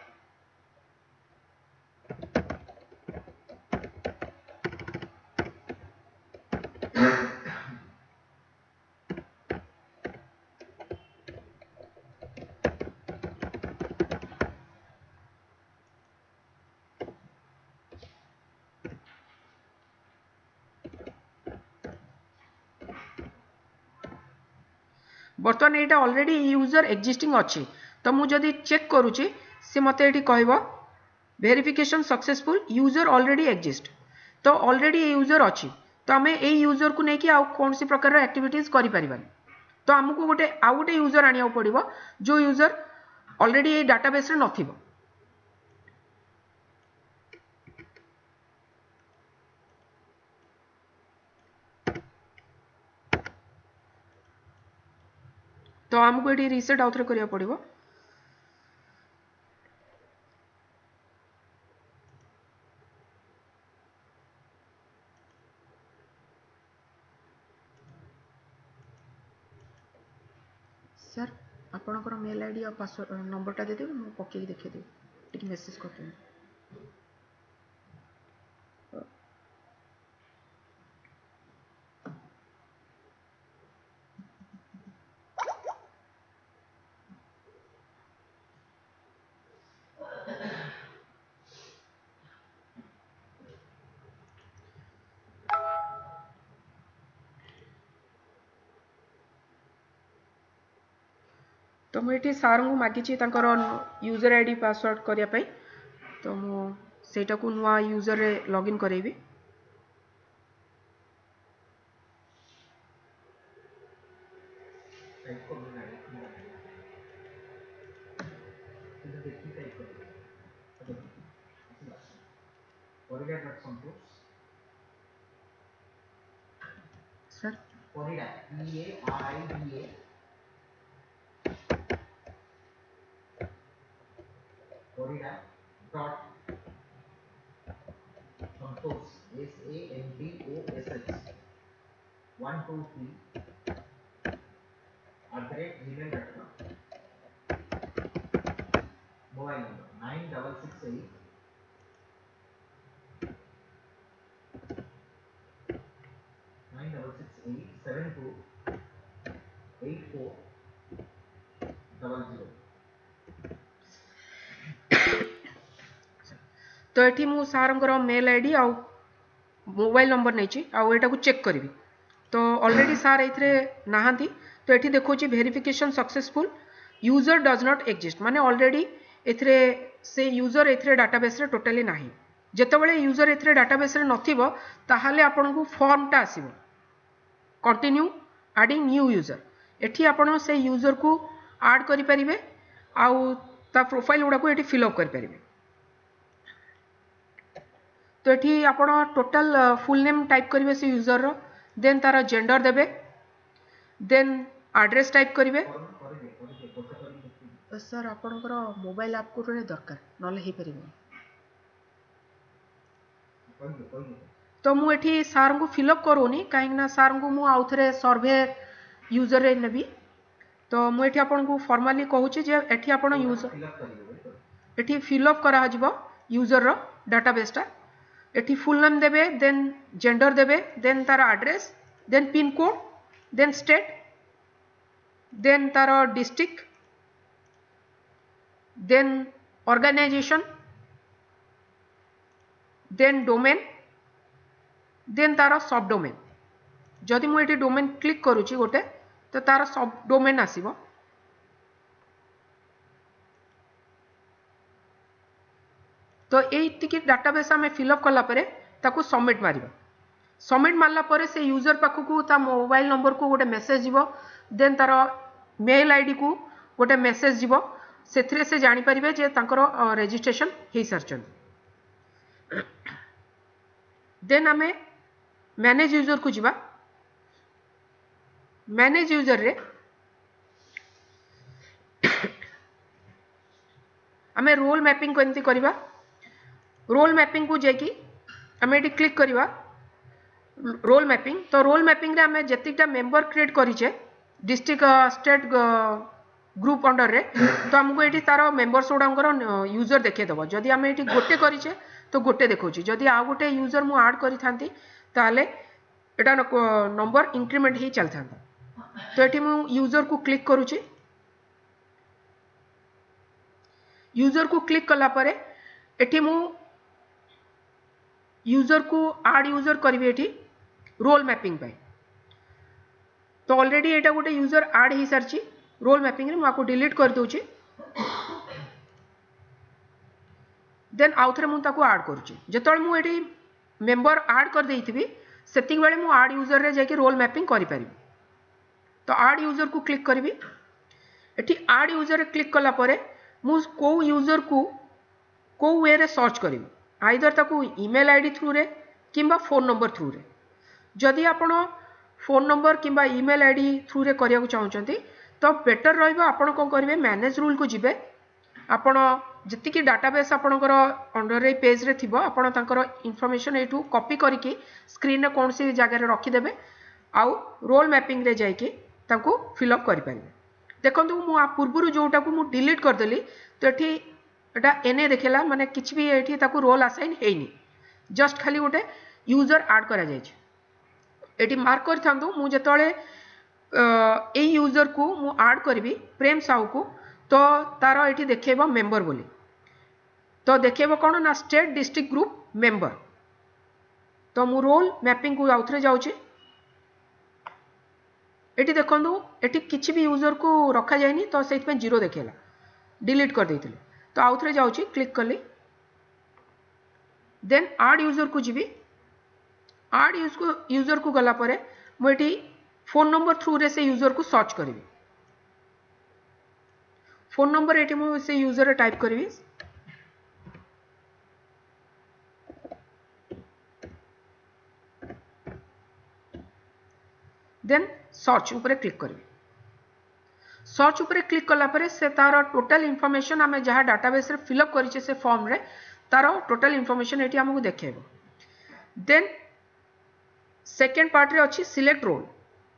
बर्तमान एटा ऑलरेडी यूजर एग्जिस्टिंग अच्छी तो मुझे जदि चेक करुच्ची सी मत ये कहब verification successful user already exist तो ऑलरेडी यूजर अच्छी तो आम ए यूजर को लेकिन आउ कौन सी प्रकार एक्टिविटीज करें तो आमको गोटे आउ गोटे यूजर आने पड़ो जो यूजर ऑलरेडी ये डाटाबेस रे नथिबो तो आमको ये रिसेट आउथरे करिया पड़िबो सर आपनकर मेल आईडी और पासवर्ड नंबरटा दे देबे मु पक्के देखि देबे टिक मेसेज करते तो मुझे सार को मागिची यूजर आईडी पासवर्ड करने तो मुझा को नुआ यूजर रे लॉगिन करेबी sir Corrida dot Santosh SANDOSH 123 @gmail.com mobile number 9668728400 तो ये मु सार मेल आईडी आ मोबाइल नंबर नहीं आटा को चेक करी तो ऑलरेडी सार ये नहांती तो ये देखो verification successful user does not exist माने ऑलरेडी एथरे से यूजर एथरे डाटाबेस रे टोटली नाही जेतेबेले यूजर एथरे डाटाबेस रे नथिबो ताहाले आपन को फॉर्म टा आसीबो कंटिन्यू एडिंग न्यू यूजर एठी आपन से यूजर को ऐड करि परिबे आउ ता प्रोफाइल गुडा को एठी फिल अप करि परिबे तो ये आप टोटल फुल नेम टाइप करेंगे से यूजर रो, देन तार जेंडर देबे, देन एड्रेस टाइप करेंगे। सर आपणकर मोबाइल आप को दरकार नले ही परिबो। तो मुझे सार को फिलअप करूनी कहीं सार को मु आउ थे सर्वे यूजर रे नेबी। तो मुझे आपन को फॉर्मली कहूँ जे एठी आपन यूजर एठी फिलअप करा जिवो यूजर रो डाटाबेसटा। एठी फुल नेम देबे, देन जेंडर देबे, देन तार address, then pin code, then state, then तार district, then organisation, then domain, then तार सब डोमेन। जदि मुझे डोमेन क्लिक करुच्ची गोटे तो तार सब डोमेन आसीबो। तो ये डाटाबेस आम फिलअप कला परे ताकू सबमिट मारिबा। सबमिट मारला परे से यूजर पाखकू ता मोबाइल नंबर को गोटे मेसेज जीवो, देन तार मेल आईडी को गोटे मेसेज जीवो, सेथिरे से जानि परिबे जे तांकर रजिस्ट्रेशन हे सारचन। देन आमे मैनेज यूजर को जीवा। मैनेज यूजर रे आमे रोल मैपिंग केमती करिबा। रोल मैपिंग को जेकी आमे एटी क्लिक करिबा रोल मैपिंग। तो रोल मैपिंग रे आमे जतिटा मेंबर क्रिएट करिचे डिस्ट्रिक्ट स्टेट ग्रुप अंडर रे, तो हमको ये तार मेंबर्स गुड़ाकर यूजर देखे दबो। जदि आमे एटी गोटे करिचे तो गोटे देखौची, जदि आ गोटे यूजर मु ऐड करि थांती ताले एटा नंबर इंक्रीमेंट ही चल थांता। तो एटी मु यूजर को क्लिक करूची। यूजर को क्लिक कला परे एटी मु यूजर को ऐड यूजर करिवे एटी रोल मैपिंग पे। तो ऑलरेडी एटा गोटे यूजर ऐड ही सारची रोल मैपिंग रे, मु आको डिलीट कर दोची। देन आउ थरे मु ताको ऐड करूची। जेतोल मु एटी मेंबर ऐड कर देइथिबी सेतिक बेले मु ऐड यूजर रे जाके रोल मैपिंग करि परिबी। तो ऐड यूजर को क्लिक करिबी। एटी ऐड यूजर रे क्लिक कला परे मु को यूजर को को वे रे सर्च करिबी, आइदर ताको ईमेल आईडी थ्रू रे किंबा फोन नंबर थ्रू रे। जदि आपण फोन नंबर किंबा ईमेल आईडी थ्रू रे करिया को चाहउचंती तो बेटर रहइबो आपण को करिवे मैनेज रूल को जिबे। आपण जतिकी डाटाबेस आपणकर अंडर रे पेज रे थिबो आपण तांकर इन्फॉर्मेशन एठू कॉपी करिकी स्क्रीन रे कोन सी जगह रे रखि देबे, आउ रोल मैपिंग रे जाइकी तांको फिल अप करि परिबे। देखंतु मु आ पूर्वरु जोटा को मु डिलीट कर देली तो एठी एटा एने देखेला माने किछ भी एठी ताको रोल असाइन हेइनी, जस्ट खाली गोटे यूजर ऐड करा जाय छै। एटी मार्क कर थांदु मु जेतळे ए यूजर को मु ऐड करबी प्रेम साहू को, तो तार एठी देखेबो मेंबर बोली। तो देखेबो कोन ना स्टेट डिस्ट्रिक्ट ग्रुप मेंबर। तो मु रोल मैपिंग को आउथरे जाउची। एटी देखंदु एटी किछि भी यूजर को रखा जायनी, तो सेति पे जीरो देखेला, डिलीट कर देइथिले। तो आउथरे जाउची, क्लिक करली, देन ऐड यूजर को जीवी। ऐड यूजर को गला परे मु एटी फोन नंबर थ्रू रे से यूजर को सर्च करिवि। फोन नंबर एटी मु से यूजर रे टाइप करिवि। देन सर्च ऊपर क्लिक करिवि। सर्च ऊपर क्लिक कला परे से तार टोटल इनफॉरमेशन आमे जहा डाटाबेस रे फिलअप करिचे से फॉर्म रे तार टोटल इनफॉरमेशन एटी हमकु देखेबो। देन सेकेंड पार्ट रे अछि सिलेक्ट रोल।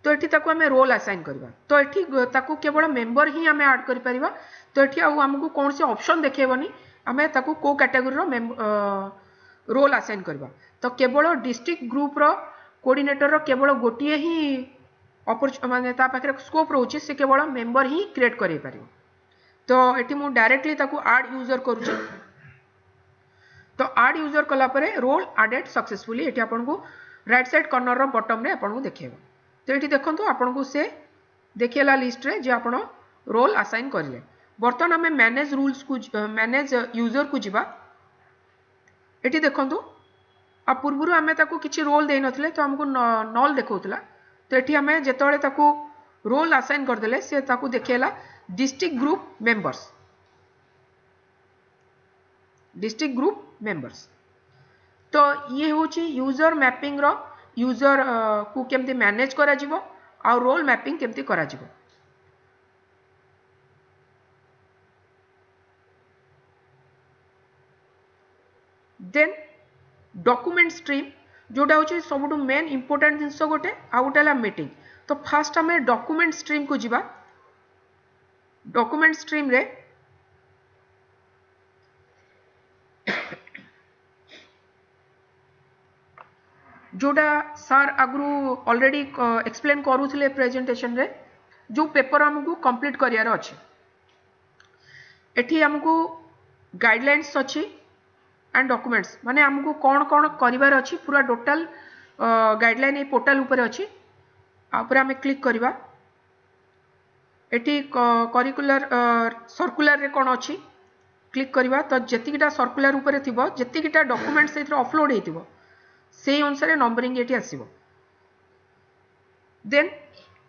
तो एठी ताको हमें रोल असाइन करबा। तो एठी ताको केवल मेंबर ही हमें ऐड करि परिबा। तो एठी हमकु कौन से ऑप्शन देखेबनी, हमें ताको को कैटेगरी रो रोल असाइन करबा। तो केवल डिस्ट्रिक्ट ग्रुप रो कोऑर्डिनेटर रो केवल गोटिए ही माने ता पाखरे स्कोप रहउची, से केवल मेंबर ही क्रिएट करि परिबो। तो एठी मु डायरेक्टली ताको ऐड यूजर करूची। तो ऐड यूजर कला परे रोल एडेड सक्सेसफुली एठी आपन को राइट साइड कॉर्नर रो बॉटम रे आपन को देखेबो। तो एठी देखंतु आपन को से देखेला लिस्ट रे जे आपन रोल असाइन करले। बर्तन हमें मैनेज रूल्स को मैनेज यूजर को जिबा। एठी देखंतु आ पूर्वरु हमें ताको किछि रोल देइ नथिले, तो हमको नल देखौतला। तो एठी हमें जेतळे ताको रोल असाइन कर देले से ताको देखेला district group members. District group members. तो ये होची यूजर मैपिंग रो यूजर को केमती मैनेज करा जिवो आ रोल मैपिंग केमती करा जिवो। देन डॉक्यूमेंट स्ट्रीम जोटा होची सबुठु मेन इंपोर्टेंट जिंस गोटे आ गोटे हला मीटिंग। तो फास्ट हमें डॉक्यूमेंट स्ट्रीम को जिबा। डॉक्यूमेंट स्ट्रीम रे जोटा सार आगु ऑलरेडी एक्सप्लेन करूथिले प्रेजेंटेशन रे जो पेपर हमको कंप्लीट करियार अछि। एठी हमको गाइडलाइंस अछि एंड डॉक्यूमेंट्स माने हमको कौन कौन करिवार अछि पूरा टोटल गाइडलाइन ए पोर्टल ऊपर अछि। ऊपर हमें क्लिक करिवा। एठी करिकुलर सर्कुलर रे कोन अछि क्लिक करिवा। तो जेतिकिटा सर्कुलर ऊपर थिबो जेतिकिटा डॉक्यूमेंट्स एथि अपलोड हेतिबो से अनुसार नंबरिंग एटी आसीबो। देन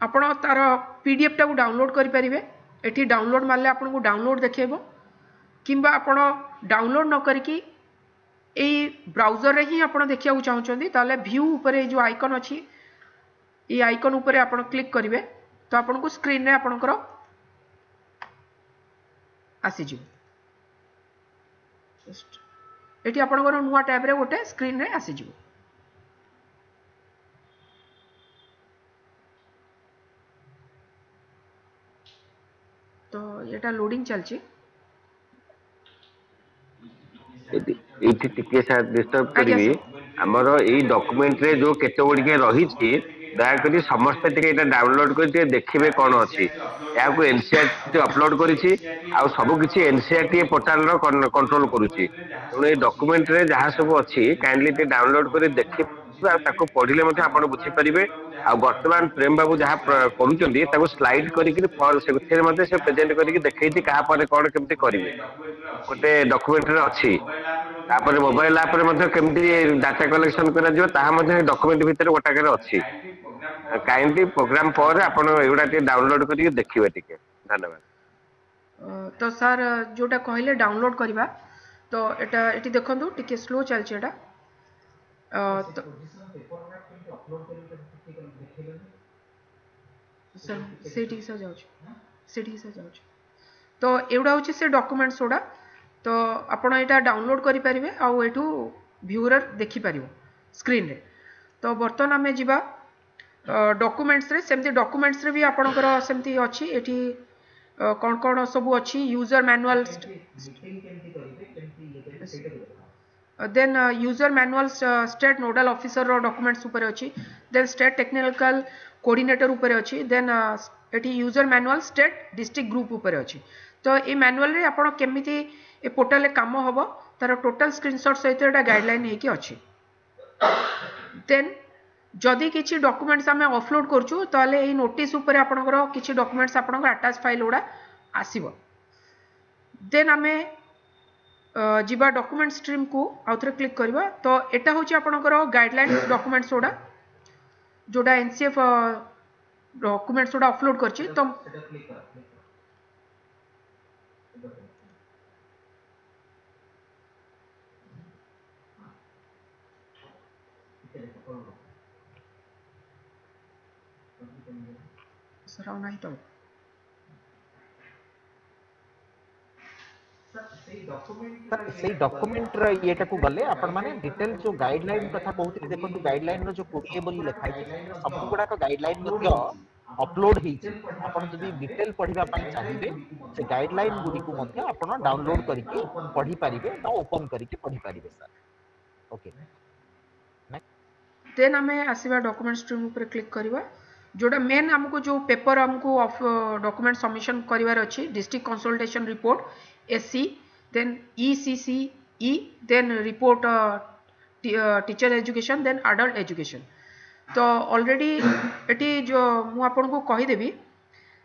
आपण तार पीडीएफ टा को डाउनलोड करि परिबे। एटी डाउनलोड मारले आपण को डाउनलोड देखेबो किंबा आपण डाउनलोड न करके एई ब्राउजर रे ही आपण देखिया चाहउछंदी ताले व्यू ऊपर जो आइकन अछि ए आइकन ऊपर आपण क्लिक करिवे तो आपण को स्क्रीन रे आपणकर आसी जिवो। एटी आपणकर नुवा टैब रे गोटे स्क्रीन रे आसी जिवो। तो एटा लोडिंग चलची। एठी टिके साथ डिस्टर्ब करिवि हमर एई डॉक्यूमेंट रे जो केते गुडी रही छी दया करी समस्त टिके एटा डाउनलोड कर टिके देखिबे कोन अछि। या को एनसीईआरटी अपलोड करिछि आ सब किछि एनसीईआरटी पोर्टल रो कंट्रोल करूछि। तणे ए डॉक्यूमेंट रे जहा सब अछि काइंडली टे डाउनलोड करी देखि ताको पढिले मध्ये आपण बुझि परिबे। आ वर्तमान प्रेम बाबू जहा करूचंदी ताको स्लाइड करी से मध्ये से प्रेजेंट करी देखैछि कहा पर कोन केमति करिवे गोटे डॉक्यूमेंट रे अछि। तापर मोबाइल ऐप रे मध्ये केमति डाटा कलेक्शन करा जिवो ताहा मध्ये डॉक्यूमेंट भितर गोटाकर अछि। काइंडली प्रोग्राम पर आपण एगुडा टे डाउनलोड करी देखिबे टिके। धन्यवाद। तो सर जोटा कहले डाउनलोड करवा तो एटा एटी देखंतु टिके स्लो चलछि एटा। तो सर सेठी से जाउछ तो एउडा होछि से डॉक्यूमेंट्स ओडा। तो आपण एटा डाउनलोड करि परिबे आ एठू व्यूअर देखि परिबो स्क्रीन रे। तो बर्तन हमें जिबा डॉक्यूमेंट्स रे सेमती डॉक्यूमेंट्स रे भी आपणकर सेमती अछि। एठी कौन कौन सब अच्छी user manual then user manual state nodal officer रो डॉक्यूमेंट्स ऊपर अच्छी। देन स्टेट टेक्निकल कोऑर्डिनेटर ऊपर अच्छी। देन एटी user manual state district group ऊपर अच्छी। तो ये मैनुअल रे आपण केमिति ए पोर्टल रे काम होबो तार टोटल स्क्रीनशॉट सहित एटा गाइडलाइन हेकी अच्छी। देन जदि किसी डॉक्यूमेंट्स आम अपलोड करछु ताले एई नोटिस ऊपर आपनकर किसी डॉक्यूमेंट्स आपनकर अटैच फाइल उडा आसीबो। देन आमे जिबा डॉक्यूमेंट स्ट्रीम को आउथरे क्लिक करबा। तो एटा होची आपनकर गाइडलाइन डॉक्यूमेंट्स उडा जोडा एनसीएफ डॉक्यूमेंट्स उडा अपलोड करछि। तो सराउ नाही तो सेई डॉक्यूमेंट रे एटा को गले आपण माने डिटेल जो गाइडलाइन कथा कहउती देखंतु गाइडलाइन रो जो पोर्टेबल लिखाई छै सब गुडा का गाइडलाइन मध्ये अपलोड हिची। आपण जदि डिटेल पढिबा पई चाहिबे से गाइडलाइन गुडी को मध्ये आपण डाउनलोड करके पढि पारिबे ना ओपन करके पढि पारिबे सर। ओके देन हमें आसीबा डॉक्यूमेंट स्ट्रीम ऊपर क्लिक करबा। जोटा मेन हमको जो पेपर हमको डॉक्यूमेंट सबमिशन करिवार अछि district consultation report SC then ECCE then report teacher education then adult education. तो ऑलरेडी एटी जो मु आपन को कहि देबी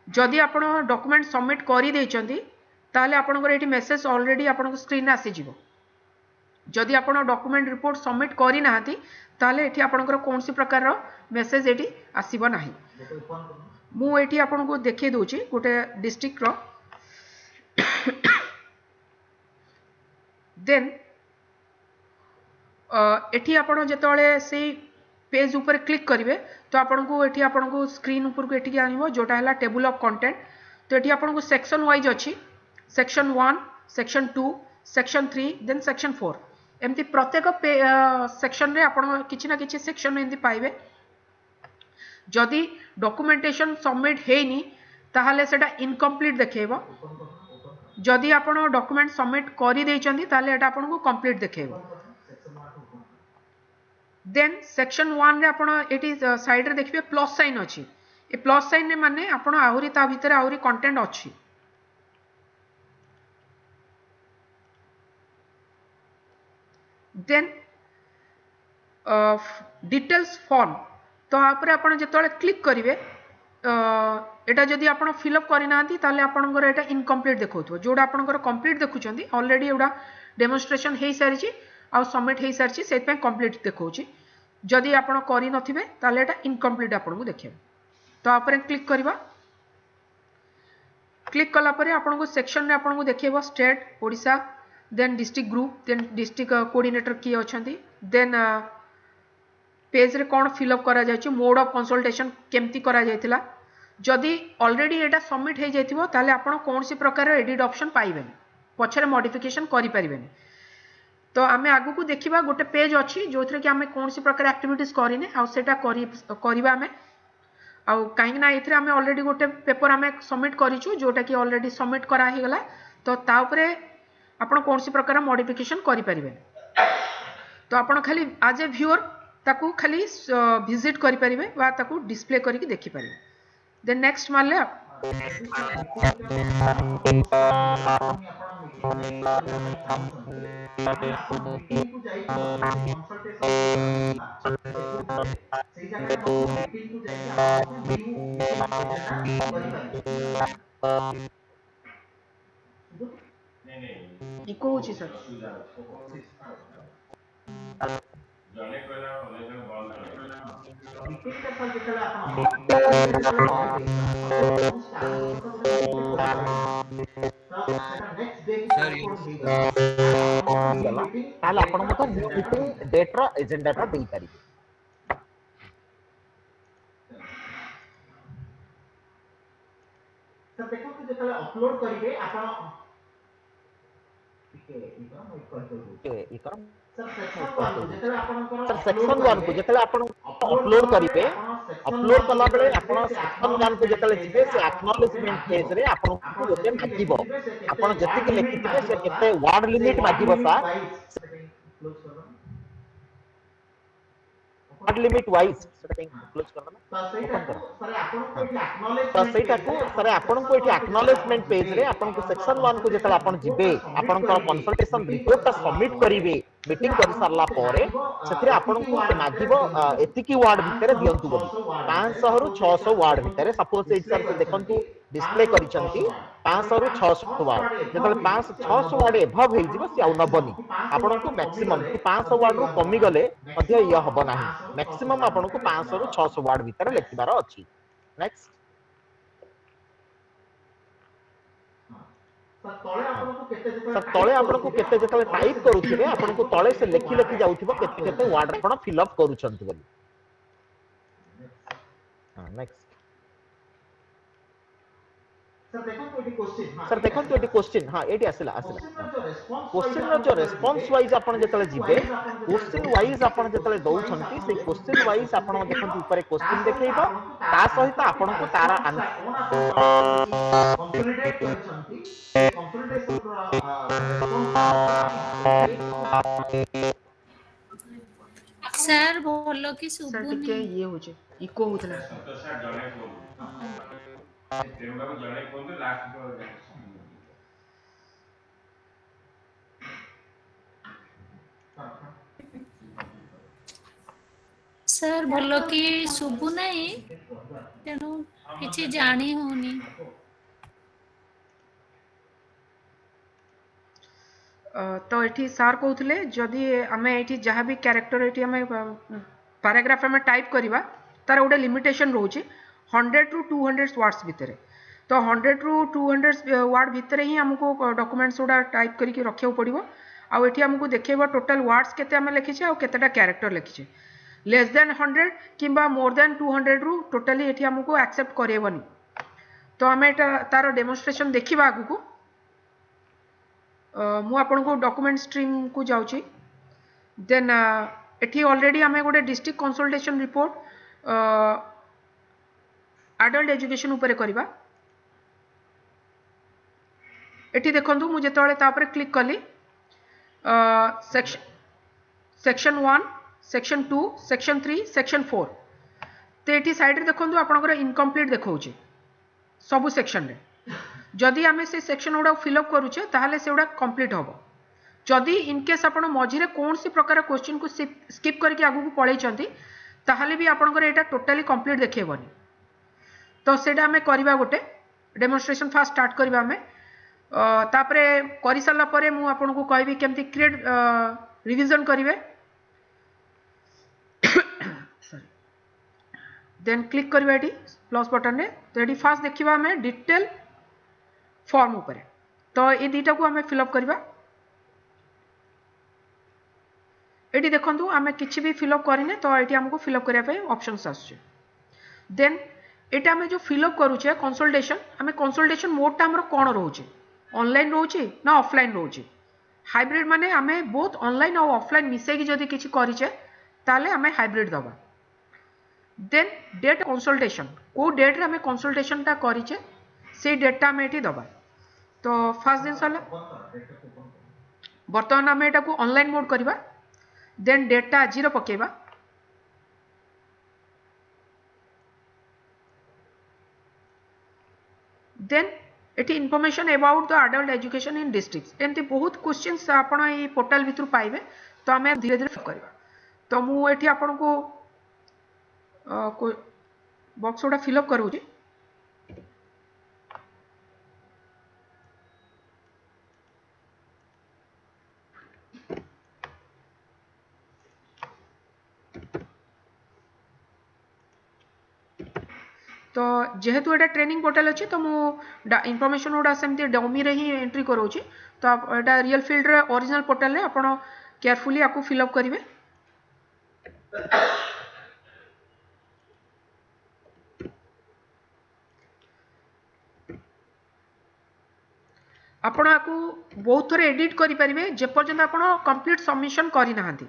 जदि आपण डॉक्यूमेंट सबमिट करि दैचंती ताले आपनकर एटी मेसेज ऑलरेडी आपन स्क्रीन आसी जिवो। जदि आपण डॉक्यूमेंट रिपोर्ट सबमिट करि नाहंती ताले एटी आपनकर कोनसी प्रकार रो मेसेज एटी आसीबो नाही। मु एटी आपन को देखै दोची गोटे डिस्ट्रिक्ट रो। देन एठी आपण जेतळे से पेज ऊपर क्लिक करिवे तो आपन को स्क्रीन ऊपर को एठी आनिबो जोटा हला टेबल ऑफ कंटेंट। तो एठी आपन को सेक्शन वाइज अछि, section 1, section 2, section 3 then section 4 एमती प्रत्येक सेक्शन रे आपन किछि ना किछि सेक्शन एमती पाइबे। जदि डॉक्यूमेंटेशन सबमिट हेनी ताहले सेटा इनकम्प्लीट देखेबो, जदि आपन डॉक्यूमेंट सबमिट करि दैचंदी ताहले एटा आपन को कंप्लीट देखेबो। देन सेक्शन 1 रे आपण एटी साइड रे देखिबे प्लस साइन अछि, ए प्लस साइन ने माने आपण आहुरी ता भितरे आहुरी कंटेंट अछि। देन डिटेल्स फॉर्म तो आपरे आपण जेतळे क्लिक करिवे एटा जदि आपण फिल अप करि नांती ताले आपनकर एटा इनकम्प्लीट देखौथो, जोडा आपनकर कंप्लीट देखुचंदी ऑलरेडी एडा डेमोन्स्ट्रेशन हेई सारिची आ सबमिट हेई सारिची सेत पे कंप्लीट देखौची। जदि आपण करि नथिबे ताले एटा इनकम्प्लीट आपन को देखिबे। तो आपरे क्लिक करिवा, क्लिक कला परे आपन को सेक्शन रे आपन को देखिबो state Odisha, then district group, then district coordinator की अछंती, देन पेज रे कोन फिल अप करा जायछि, मोड ऑफ कंसल्टेशन केमती करा जायतिला। जदि ऑलरेडी एटा सबमिट हे जायतिबो ताले आपण कोनसी प्रकार एडिट ऑप्शन पाइबेनी, पछरे मॉडिफिकेशन करि परिबेनी। तो आमे आगु को देखिबा गोटे पेज अछि जोथरे कि आमे कोनसी प्रकार एक्टिविटीज करिने आ सेटा करिबा आमे आ काहे ना एथरे आमे ऑलरेडी गोटे पेपर आमे सबमिट करिछु जोटा कि ऑलरेडी सबमिट करा हे गला। तो ता ऊपरे आपण कोनसी प्रकार मॉडिफिकेशन करि परिबेनी। तो आपण खाली एज ए व्यूअर ताकू खाली विजिट करि परिबे बा ताकू डिस्प्ले करिक देखि परिबे। देन नेक्स्ट मारले इको होची सर ताले आपण मत मीटिंग डेट रो एजेंडा टा देई परिबे। सर देखो कि जेतले अपलोड करिवे आपण सर सेक्शन 1 को जेतले आपण अपलोड करिवे, अपलोड कला बेले आपण सेक्शन 1 को जेतले जिवे से एक्नॉलेजमेंट पेज रे आपण को गोटे मागिबो, आपण जति के लिखिथिबे से केते वर्ड लिमिट मागिबो सा वर्ड लिमिट वाइज सेटा क्लोज करना तो सेटा को सर आपण को एठी एक्नॉलेजमेंट पेज रे आपण को सेक्शन 1 को जेतले आपण जिवे आपण को कंसल्टेशन रिपोर्ट ता सबमिट करिवे मीटिंग कर सारला परे सेथरे आपण को मागिबो एतिकी वर्ड भितरे दियंतु बोली 500 रु 600 वर्ड भितरे सपोज एट सर देखंतु डिस्प्ले करिसंती 500 रु 600 वर्ड जेतले 500 600 वर्ड एभव हेइ जिवो से आ नबनी आपण को मैक्सिमम 500 वर्ड रु कमी गले मध्य य हबो नाही, मैक्सिमम आपण को 500 रु 600 वर्ड भितरे लिखिबार अछि। नेक्स्ट सर तळे आपण को केते जेतले टाइप करूथिबे आपण को तळे से लेखि लेखि जाउथिबो केते केते वर्ड आपण फिल अप करूछंती बोली। हां नेक्स्ट सर देखो तो एटी क्वेश्चन हां एटी आसिला क्वेश्चन रो जो रेस्पॉन्स वाइज आपण जेतले जिवे क्वेश्चन वाइज आपण जेतले दउछंती से क्वेश्चन वाइज आपण देखंतु ऊपर क्वेश्चन देखैबो ता सहित आपण को तारा कंसोलिडेट करछंती सर बोलो कि सर सुबुनी टिके ये होचे इको होतला सर बोलो कि सुबु नहीं तेणु किछि जानी होनी। तो एठी सार कहउथले जदि आमे एठी जहाँ भी कैरेक्टर एठी आमे पैराग्राफ आमे टाइप करिबा तार गोटे लिमिटेशन रहउची 100 टू 200 वर्ड्स भितरे। तो 100 टू 200 वर्ड भितरे ही हमको डॉक्यूमेंट्स उडा टाइप करिके रखियो पड़िबो आउ एठी हमकु देखेबो टोटल वर्ड्स केते हम लिखिछे आ केतेटा कैरेक्टर लिखिछे लेस देन 100 किंबा मोर देन 200 रु टोटली एठी हमकु एक्सेप्ट करेबनी तो हमें तार डेमोन्स्ट्रेशन देखिबा आगु को मु आपन को डॉक्यूमेंट स्ट्रीम को जाउची देन एठी ऑलरेडी हमें गोटे district consultation report adult education ऊपर करबा एठी देखंतु मु जेतोले तापर क्लिक कली सेक्शन 1 सेक्शन 2 सेक्शन 3 सेक्शन 4 तो एठी साइड रे देखंतु आपनकर इनकम्प्लीट देखौची सबु सेक्शन रे जदि आमे से सेक्शन उडा फिल अप करूचे ताहाले से उडा कंप्लीट होबो जदि इन केस आपण मझिरे कौन सी प्रकार क्वेश्चन को स्किप करके आगु को पळै चंती ताहाले भी आपनकर एटा टोटली कंप्लीट देखेबनी तो सेटा हमें करबा गोटे डेमोन्स्ट्रेशन फास्ट स्टार्ट करबा हमें तापरे करि साला परे मु आपन को कहबी केमती क्रिएट रिवीजन करिवे देन क्लिक करबा एटी प्लस बटन रे तो एटी फास्ट देखिबा हमें डिटेल फॉर्म ऊपर तो ए दीटा को हमें फिल अप करबा एटी देखंतु हमें किछि भी फिल अप करिने तो एटी हमको फिल अप करिया पे ऑप्शंस आछे देन एटा हमें जो फिल अप करूचे कंसल्टेशन हमें कंसल्टेशन मोड ता हमर कोन रहउचे ऑनलाइन रहउचे ना ऑफलाइन रहउचे हाइब्रिड माने हमें बोथ ऑनलाइन और ऑफलाइन मिसे की जदी किछि करिचे ताले हमें हाइब्रिड दबा देन डेट कंसल्टेशन को डेट रे हमें कंसल्टेशन ता करिचे से डेट ता हमें एटी दबा तो फर्स्ट दिन साला वर्तमान हमें एटा को ऑनलाइन मोड करबा देन डेट ता 0 पकेबा देन एटी information about the adult education in district एंती बहुत क्वेश्चंस आपण ए पोर्टल भितर पाइबे तो हमें धीरे धीरे करबा तो मु एटी आपण को बॉक्स उडा फिल अप करूची तो जेहेतु एटा ट्रेनिंग पोर्टल अच्छी तो मु इनफॉरमेशन उडा सेमती डमी रे ही एंट्री करोची तो एटा रियल फील्ड रे ओरिजिनल पोर्टल रे आपण केयरफुली आपको फिल अप करिवे आपण आपको बहुत थोड़े एडिट करि परिबे जे पर्यंत आपण कंप्लीट सबमिशन करि नाहंती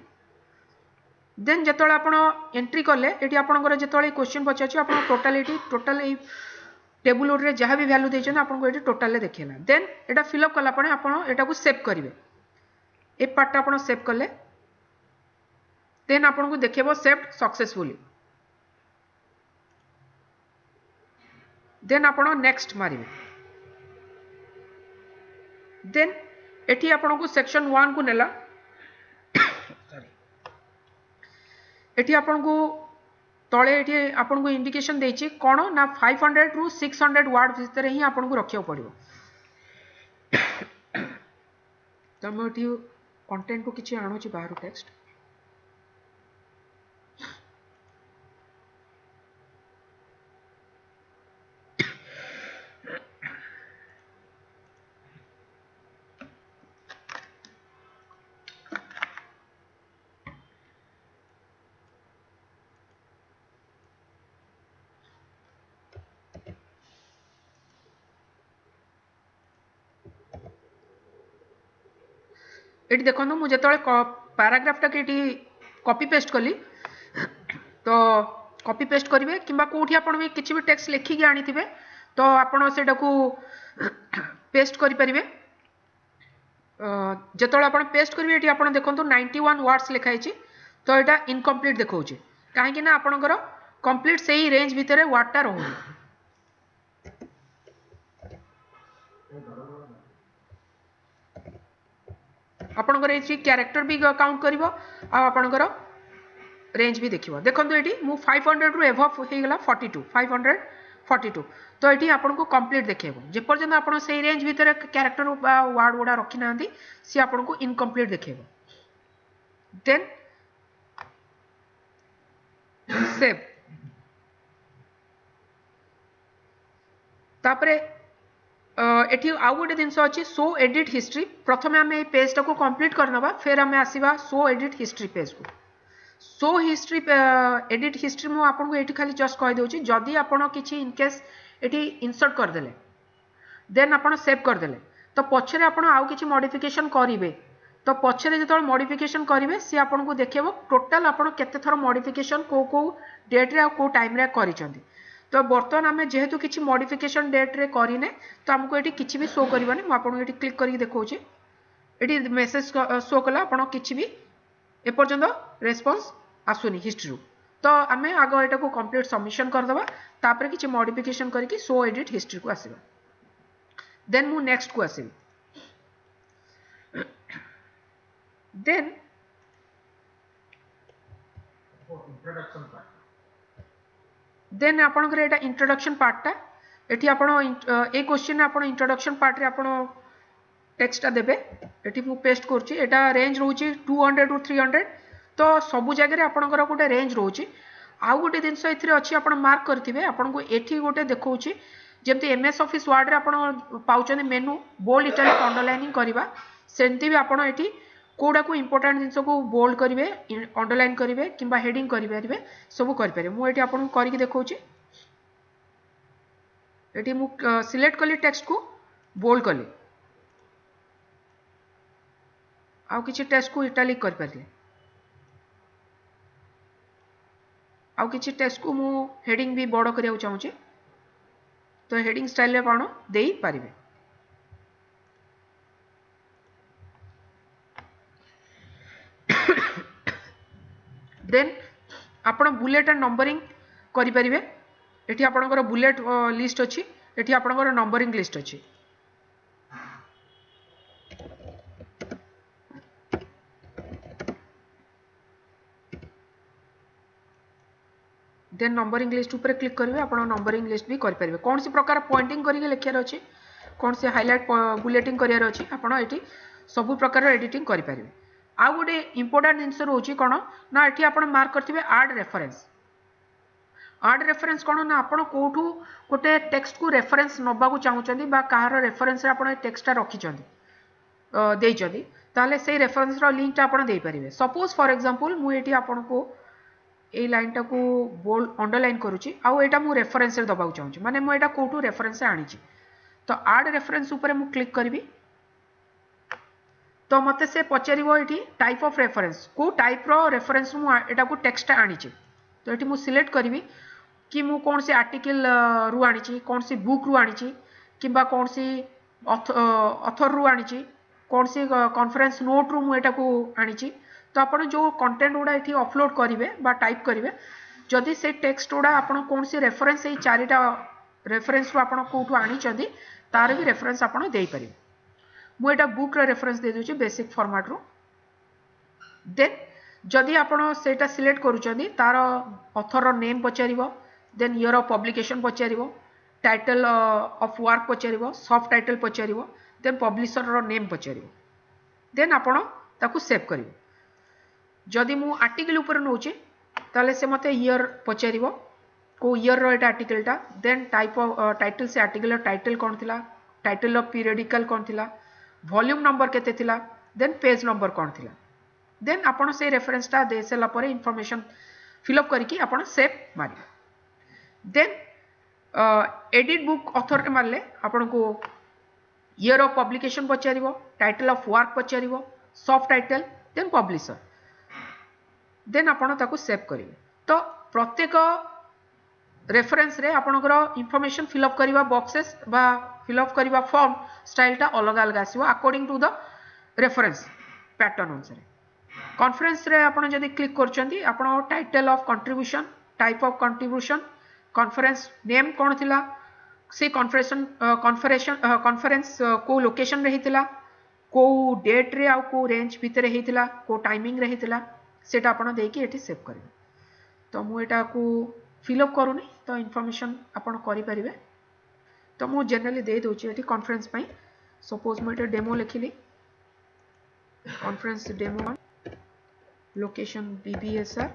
देन जेतोळे आपण एंट्री करले एटी आपनकर जेतोळे क्वेश्चन पचाछि आपण टोटल ए टेबल रे जहाँ भी वैल्यू देछन आपन को एटी टोटल रे देखेला देन एटा फिल अप कला परे आपण एटा को सेव करिवे ए पार्ट आपण सेव करले देन आपन को देखेबो सेव्ड सक्सेसफुली देन आपण नेक्स्ट मारिवे देन एटी आपण को सेक्शन 1 को नेला एटी आपन को तळे एटी आपन को इंडिकेशन देछि कोन ना 500 रु 600 वर्ड भीतर ही आपन को रखियो पड़िबो त म एटी कंटेंट को किछि आनो छि बाहर टेक्स्ट एटी देखो मुझे पैराग्राफ टाक कॉपी पेस्ट कली तो कॉपी पेस्ट करेंगे कि कौटी आप किसी भी टेक्स्ट लिखिकी आनी थे तो आपड़ से पेस्ट करेंगे जो आप पेस्ट करेंगे ये आप देखो 91 वर्ड्स लिखाई तो यहाँ इनकम्प्लीट देखा कहीं आपणकर कंप्लीट से ही रेंज भितर वर्डटा रोनी आपणकर ये कैरेक्टर भी काउंट कर आपणकर रेंज भी देखिए देखो ये मु 500 रु एभव हो गला 42 542 तो ये आपन को कंप्लीट देखिए जेपर्यंत आप से रेंज भितर कैरेक्टर वर्ड गुड़ा रखी ना सी आपन को इनकम्प्लीट देखिए देन सेव तापरे एठी आउ गोटे जिनस अच्छी शो एडिट हिस्ट्री प्रथम आम ये पेजटा को कंप्लीट करनवा फिर आम आसवा शो एडिट हिस्ट्री पेज को शो हिस्ट्री एडिट हिस्ट्री मु आपको ये खाली जस्ट कही दूसरी जदि आपण किसी इनकेस ये इनसर्ट करदेले देन आप सेव करदेले तो पछरे आपण आउ किसी मॉडिफिकेशन करेंगे तो पछरे जो मॉडिफिकेशन करेंगे सी आपको देखेब टोटाल आपड़ केते थर मॉडिफिकेशन को डेट्रे आउ टाइम रे करिसेंती तो बर्तमान आम जेहेतु किसी मॉडिफिकेशन डेट रे करिने तो हमको ये किसी भी शो करवानी मुझे आपको ये क्लिक करके देखौछि ये मेसेज शो कला आपण किसी भी एपर्यंत रेस्पॉन्स आसुनी हिस्ट्री तो आम आग यहाँ को कंप्लीट सबमिशन करदे तापर किसी मॉडिफिकेशन करके शो एडिट हिस्ट्री को आसवा देन मु नेक्स्ट को आसबि देन इंट्रोडक्शन पार्ट देन आपणकर एटा इंट्रोडक्शन पार्टटा एठी आपण ए क्वेश्चन आपण इंट्रोडक्शन पार्ट रे आपण टेक्स्टटा देबे एठी मु पेस्ट करछि एटा रेंज रहउछि 200 टू 300 तो सबु जगह रे आपणकर गोटे रेंज रहउछि आउ गोटे जिनस एथिरे अछि आपण मार्क करथिबे आपनको एठी गोटे देखौछि जेमति एमएस ऑफिस वर्ड रे आपण पाउछन मेनू बोल्ड इटालिक अंडरलाइनिंग करबा सेंति भी आपण एठी कोडा को इंपोर्टेंट जिनस को बोल्ड करिवे अंडरलाइन करिवे किंबा हेडिंग करिवे सब करि पारे मु एठी आपन करिक देखौछि एठी मु सिलेक्ट कली टेक्स्ट को बोल्ड कली आउ किछि टेक्स्ट को इटालिक कर पारे आउ किछि टेक्स्ट को मु हेडिंग भी बड़ करिया चाहूछि तो हेडिंग स्टाइल रे आपण देई पारिबे देन आपण बुलेट एंड नंबरिंग करि परिबे एठी आपणकर बुलेट लिस्ट अछि एठी आपणकर नंबरिंग लिस्ट अछि देन नंबरिंग लिस्ट ऊपर क्लिक करिवे आपण नंबरिंग लिस्ट भी करि परिबे कोन सी प्रकार पॉइंटिंग करिके लिखियार अछि कोन से हाइलाइट बुलेटिंग करियार अछि आपण एठी सब प्रकार एडिटिंग करि परिबे आउ गोटे इंपोर्टेंट जिनस रोचे कौन ना ये आप मार्क करेंगे आड रेफरेन्स कौन ना आप कौटू गोटे टेक्स्ट को रेफरेन्स नवा चाहूँगी कहार रेफरेन्स आप टेक्सटा रखिंट ताले से रेफरेन्स लिंकटा आप देपारे सपोज फॉर एग्जांपल मुझे आपन को ये लाइनटा को बोल्ड अंडरलाइन करुच्ची आउ यहाँ मुझे रेफरेन्स दबाक चाहूँगी माने मुझे कौटू रेफरेन्स आनी तो आड रेफरेन्स उपर मु क्लिक करी तो मते से पचारिबो एठी टाइप ऑफ रेफरेन्स को टाइप रो रेफरेन्स मु एटा को टेक्स्ट आनी तो एठी मु सिलेक्ट करी कि मु कौन से आर्टिकल रु आनी कौन सी बुक रु आनी किंबा कौन सी ऑथर रु आनी कौन सी कॉन्फ्रेंस नोट रु मु एटा को आनी तो आपण जो कंटेंट गुडा एठी अपलोड करिवे बा टाइप करिवे जदि से टेक्स्ट गुडा आपण कौन सी रेफरेन्स ए चारिटा रेफरेन्स रु आपण कोठु आनी चंदी तार भी रेफरेन्स आपण देई परिबे मुझे बुक रेफरेन्स दे दूची बेसिक फॉर्मेट रो देन जदि आपण सेटा सिलेक्ट करूचंदी तार ऑथर नेम पचारिबो देन ईयर ऑफ पब्लिकेशन पचारिबो टाइटल ऑफ वर्क पचारिबो सॉफ्ट टाइटल पचारिबो देन पब्लिशर रो नेम पचारिबो देन आपण ताकू सेव करिवो जदि मु आर्टिकल ऊपर नउची ताले से मते ईयर पचारिबो को year row Etah आर्टिकलटा then type of title से आर्टिकल टाइटल कोन थिला टाइटल ऑफ पीरियडिकल कोन थिला वॉल्यूम नंबर केते थिला देन पेज नंबर कोन थिला देन आपण से रेफरेन्सटा दे सेला परे इन्फॉर्मेशन फिलअप करके आपण सेव मारि देन एडिट बुक ऑथर रे मारले आपण को ईयर ऑफ पब्लिकेशन पचारिबो टाइटल ऑफ वर्क पचारिबो soft title then publisher then आपण ताकू सेव करिवे तो प्रत्येक रेफरेन्स रे आपणकर इन्फॉर्मेशन फिलअप करबा बॉक्सेस बा फिलअप करबा फॉर्म स्टाइलटा अलग अलग आसीबो according to the reference pattern अनुसार कॉन्फ्रेंस रे आपण जदि क्लिक करचंती आपण title of contribution type of contribution conference name कोन थिला से कॉन्फ्रेंस को लोकेशन रे हितिला को डेट रे आ को रेंज भितर हितिला को टाइमिंग रे हितिला सेटा आपण देकी एठी सेव करिवे तो मु एटा को फिलअप करूनी तो इनफॉरमेशन आपण करि परिबे तो मु जनरली दे दोची एठी कॉन्फ्रेंस पई सपोज मु एटा डेमो लिखिली conference demo location BBSR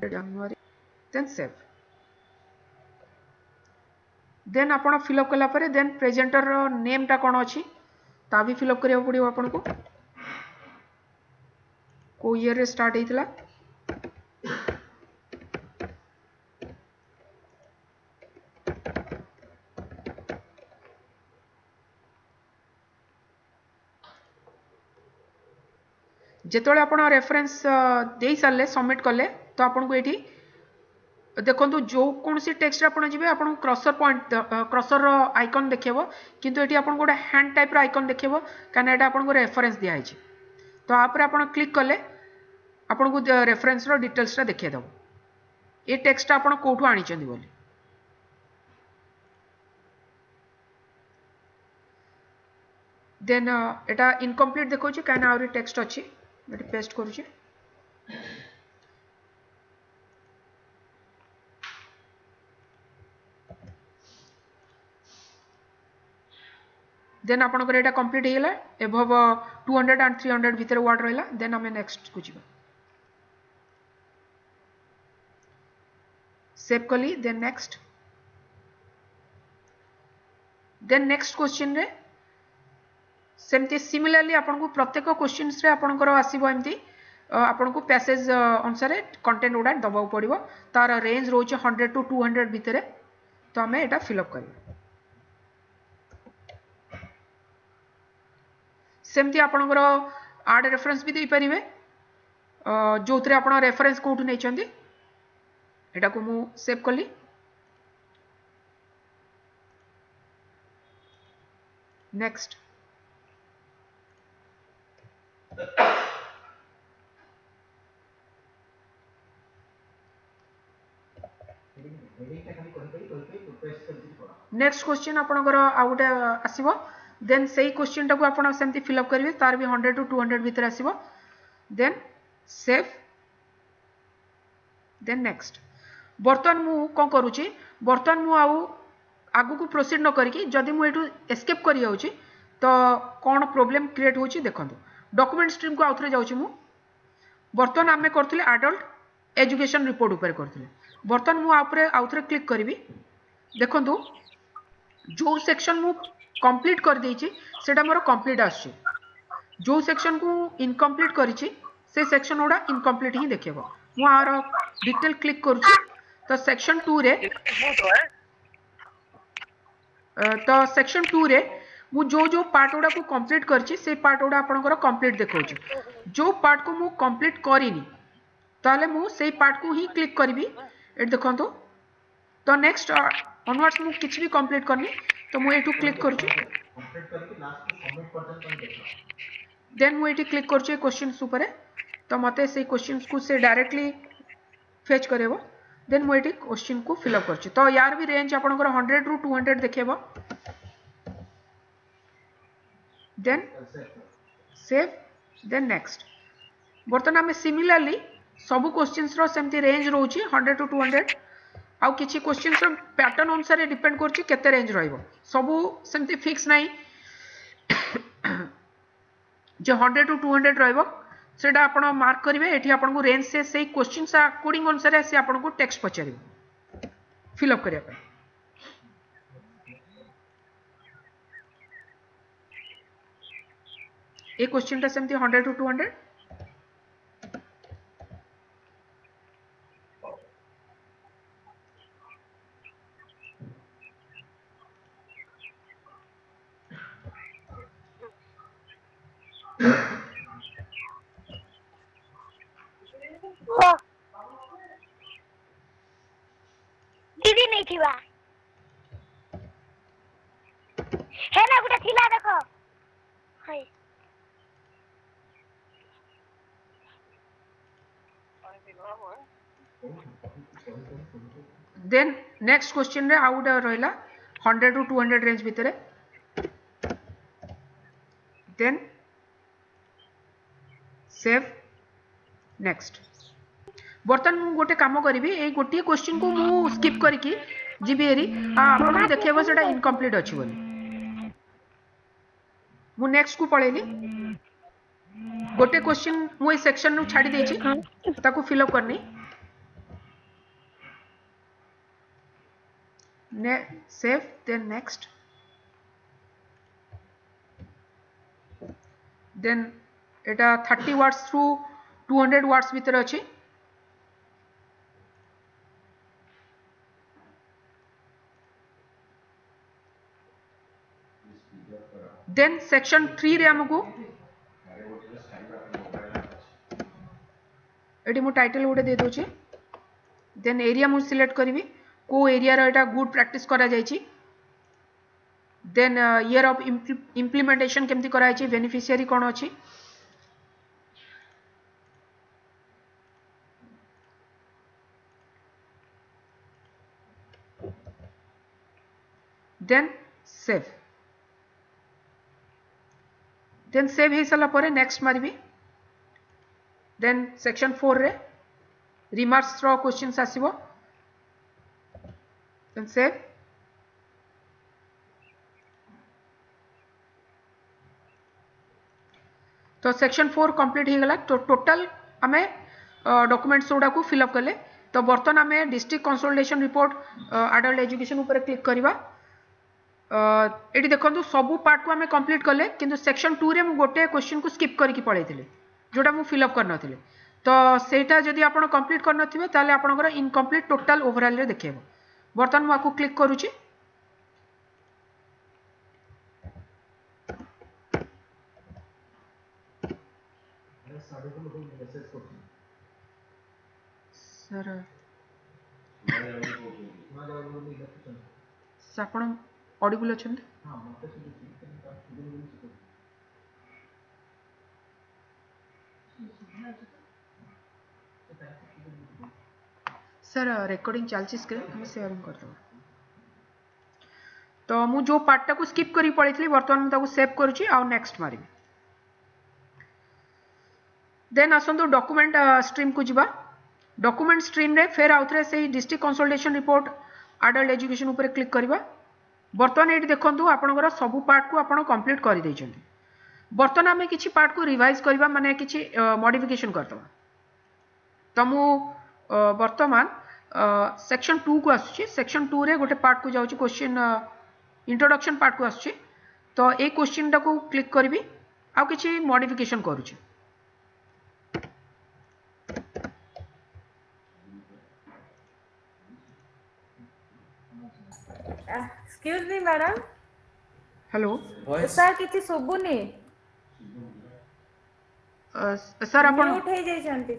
January then save then आपण फिलअप कला परे देन प्रेजेंटर रो नेम टा कोन अछि ता भी फिलअप करियो पड़ियो आपण को को ईयर रे स्टार्ट हेतिला जेतोले आपण रेफरेंस देई सारले सबमिट करले तो आपण को एठी देखो जो कौन सी टेक्स्ट आपण जिबे आपण क्रसर पॉइंट क्रसर रो आइकन देखिबो किंतु एठी आपण गोटे हैंड टाइप रो आइकन देखिबो काना एटा आपण को रेफरेंस दिया हिची तो आप आपण क्लिक करले आपण को रेफरेंस रो डिटेल्स रा देखिए दबो ए टेक्स्ट आपण कोठु आनी चंदी बोली देन एटा इनकम्प्लीट देखो छी काना आउरी टेक्स्ट अछि एटी पेस्ट करू छी देन आपण को एटा कंप्लीट हेला एबव 200 एंड 300 भीतर वर्ड रहला देन हमें नेक्स्ट को जीवा सेव कली देन नेक्स्ट क्वेश्चन रे सेमती सिमिलरली आपन को प्रत्येक क्वेश्चंस रे आपन को आसीबो एमती आपन को पैसेज अनुसार कंटेंट उडा दबाव पड़िबो तार रेंज रोचे 100 टू 200 भीतर तो हमें एटा फिल अप करबो सेमती आपनकर आड रेफरेंस भी दे परिबे जो थरे आपण रेफरेंस कोठु नै चंदी एटा को मु सेव कली नेक्स्ट नेक्स्ट क्वेश्चन आपनकर आ गोटे आसीबो देन सही क्वेश्चन टाको आपण सेमती फिल अप करिवे तार भी 100 टू 200 भीतर आसीबो देन सेव देन नेक्स्ट बर्तन मु कोन करूची बर्तन मु आगु को प्रोसीड न करिकी जदि मु एटू एस्केप करि जाउची तो कोन प्रॉब्लम क्रिएट होची देखंतु डॉक्यूमेंट स्ट्रीम को आउथरे जाउची मु बर्तन आमे करथिले एडल्ट एजुकेशन रिपोर्ट ऊपर करथिले बर्तन मु आपरे आउथरे क्लिक करिवि देखंतु जो सेक्शन मु कंप्लीट कर देछि सेटा मोर कंप्लीट आछि जो सेक्शन को इनकम्प्लीट करिछि से सेक्शन ओडा इनकम्प्लीट ही देखिबो मु आर डिटेल क्लिक करूछि तो सेक्शन 2 रे मु जो पार्ट ओडा को कंप्लीट करछि से पार्ट ओडा आपनकर कंप्लीट देखौछि जो पार्ट को मु कंप्लीट करिनी ताले मु सेई पार्ट को ही क्लिक करबी एट देखंतु तो नेक्स्ट ऑनवर्ड्स मु किछ भी कंप्लीट करनी तो मु एटू क्लिक करछु कंप्लीट करके लास्ट को सबमिट पर्सन देखो देन मु एटी क्लिक करछु क्वेश्चंस ऊपर तो मते से क्वेश्चंस को से डायरेक्टली फेच करेबो देन मु एटी क्वेश्चन को फिल अप करछु तो यार भी रेंज आपनकर 100 टू 200 देखेबो then save then next button हमें सिमिलरली सब क्वेश्चंस रो सेमती रेंज रहउची 100 टू 200 आउ किछि क्वेश्चंस रो पैटर्न अनुसार डिपेंड करछि केते रेंज रहइबो सब सेमती फिक्स नाही जे 100 टू 200 रहइबो सेटा आपण मार्क करिवे एठी आपण को रेंज से सेही क्वेश्चंस अकॉर्डिंग अनुसार से आपण को टेक्स्ट पचारिबो फिल अप करिया पे ए क्वेश्चन ता सेमती 100 टू 200 दीदी नहीं थी बा है ना गुटा थिला देखो हाय देन नेक्स्ट क्वेश्चन रे आउट रहला 100 टू 200 रेंज भितरे देन सेव नेक्स्ट बर्तन मु गोटे काम करिवि ए गोटे क्वेश्चन को मु स्किप करिकी जीबी हेरी आपन देखिबो सेटा इनकम्प्लीट अछि बोली मु नेक्स्ट को पळेली गोटे क्वेश्चन मु ए सेक्शन नु छाडी देछि ताको फिल अप करनी save, then next, then এটা 30 watts through 200 watts ভিতরে ଅଛି। then section 3 रे हमको एटी मु टाइटल गोटे दे दोचे। then एरिया मु सिलेक्ट करिवि को एरिया रो एटा गुड प्रैक्टिस करा जायछि। then year of implementation केमती करा जायछि, बेनिफिशियरी कोन अछि, then save, then save हे सला परे नेक्स्ट मारिबी। then section 4 रे रिमार्क्स रो क्वेश्चंस आसीबो, then save, तो सेक्शन 4 कंप्लीट हो गला। तो टोटल आमे डॉक्यूमेंट्स गुडा को फिल अप कले। तो बर्तन आमे district consolidation report adult education ऊपर क्लिक करबा। एटी देखंतु सबु पार्ट को आमे कंप्लीट कले, किंतु सेक्शन 2 रे मु गोटे क्वेश्चन को स्किप करके पळैथिले जोटा मु फिल अप कर नथिले। तो सेटा जदि आपण कंप्लीट कर नथिबे ताले आपनकर इनकम्प्लीट टोटल ओवरऑल रे देखेबो। बर्तन मु आकु क्लिक करूची। सर आपण ऑडिबल अछंती? सर रिकॉर्डिंग चलछि, स्क्रीन हम शेयरिंग कर दो। तो मु जो पार्ट को स्किप करी पळैथली वर्तमान मु ताको सेव करूची आ नेक्स्ट मारिबी। देन आसंतु डॉक्यूमेंट स्ट्रीम को जिबा। डॉक्यूमेंट स्ट्रीम रे फेर आउथरे से district consolidation report adult education ऊपर क्लिक करबा। बर्तमान एटी देखंतु आपनकर सब पार्ट को आपण कंप्लीट कर दैछन्ती। बर्तमान आमे किछि पार्ट को रिवाइज करबा, माने किछि मॉडिफिकेशन करतबा। तो मु बर्तमान सेक्शन 2 को आसुची। सेक्शन 2 रे गोटे पार्ट को जाउची, क्वेश्चन इंट्रोडक्शन पार्ट को आसुची। तो ए क्वेश्चन टा को क्लिक करबी आ किछि मॉडिफिकेशन करूची। Excuse me madam. Hello sir किछि सुबुनी? सर आपण म्यूट हे जाइछन्ती।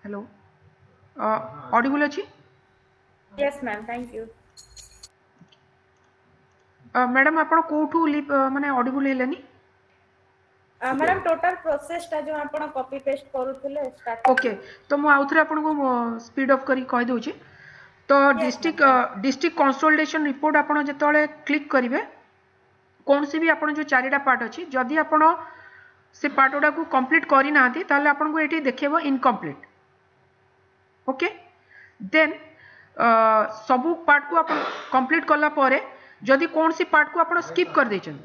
हेलो ऑडिबल अछि? Yes ma'am, thank you. Madam आपण कोठू माने ऑडिबल हेलेनी? मैडम टोटल प्रोसेस टा जो आपण कॉपी पेस्ट करूथिले स्टार्ट। ओके, तो मु आउथरे आपण को स्पीड अप करी कहि दोची। तो डिस्ट्रिक्ट कंसोलिडेशन रिपोर्ट आपण जेतले क्लिक करिवे, कोन से भी आपण जो चारिटा पार्ट अछि, जदि आपण से पार्ट ओडा को कंप्लीट करि नाथि ताले आपण को एठी देखेबो इनकम्प्लीट। ओके, देन सबु पार्ट को आपण कंप्लीट करला परे जदि कोन सी पार्ट को आपण स्किप कर दैछन।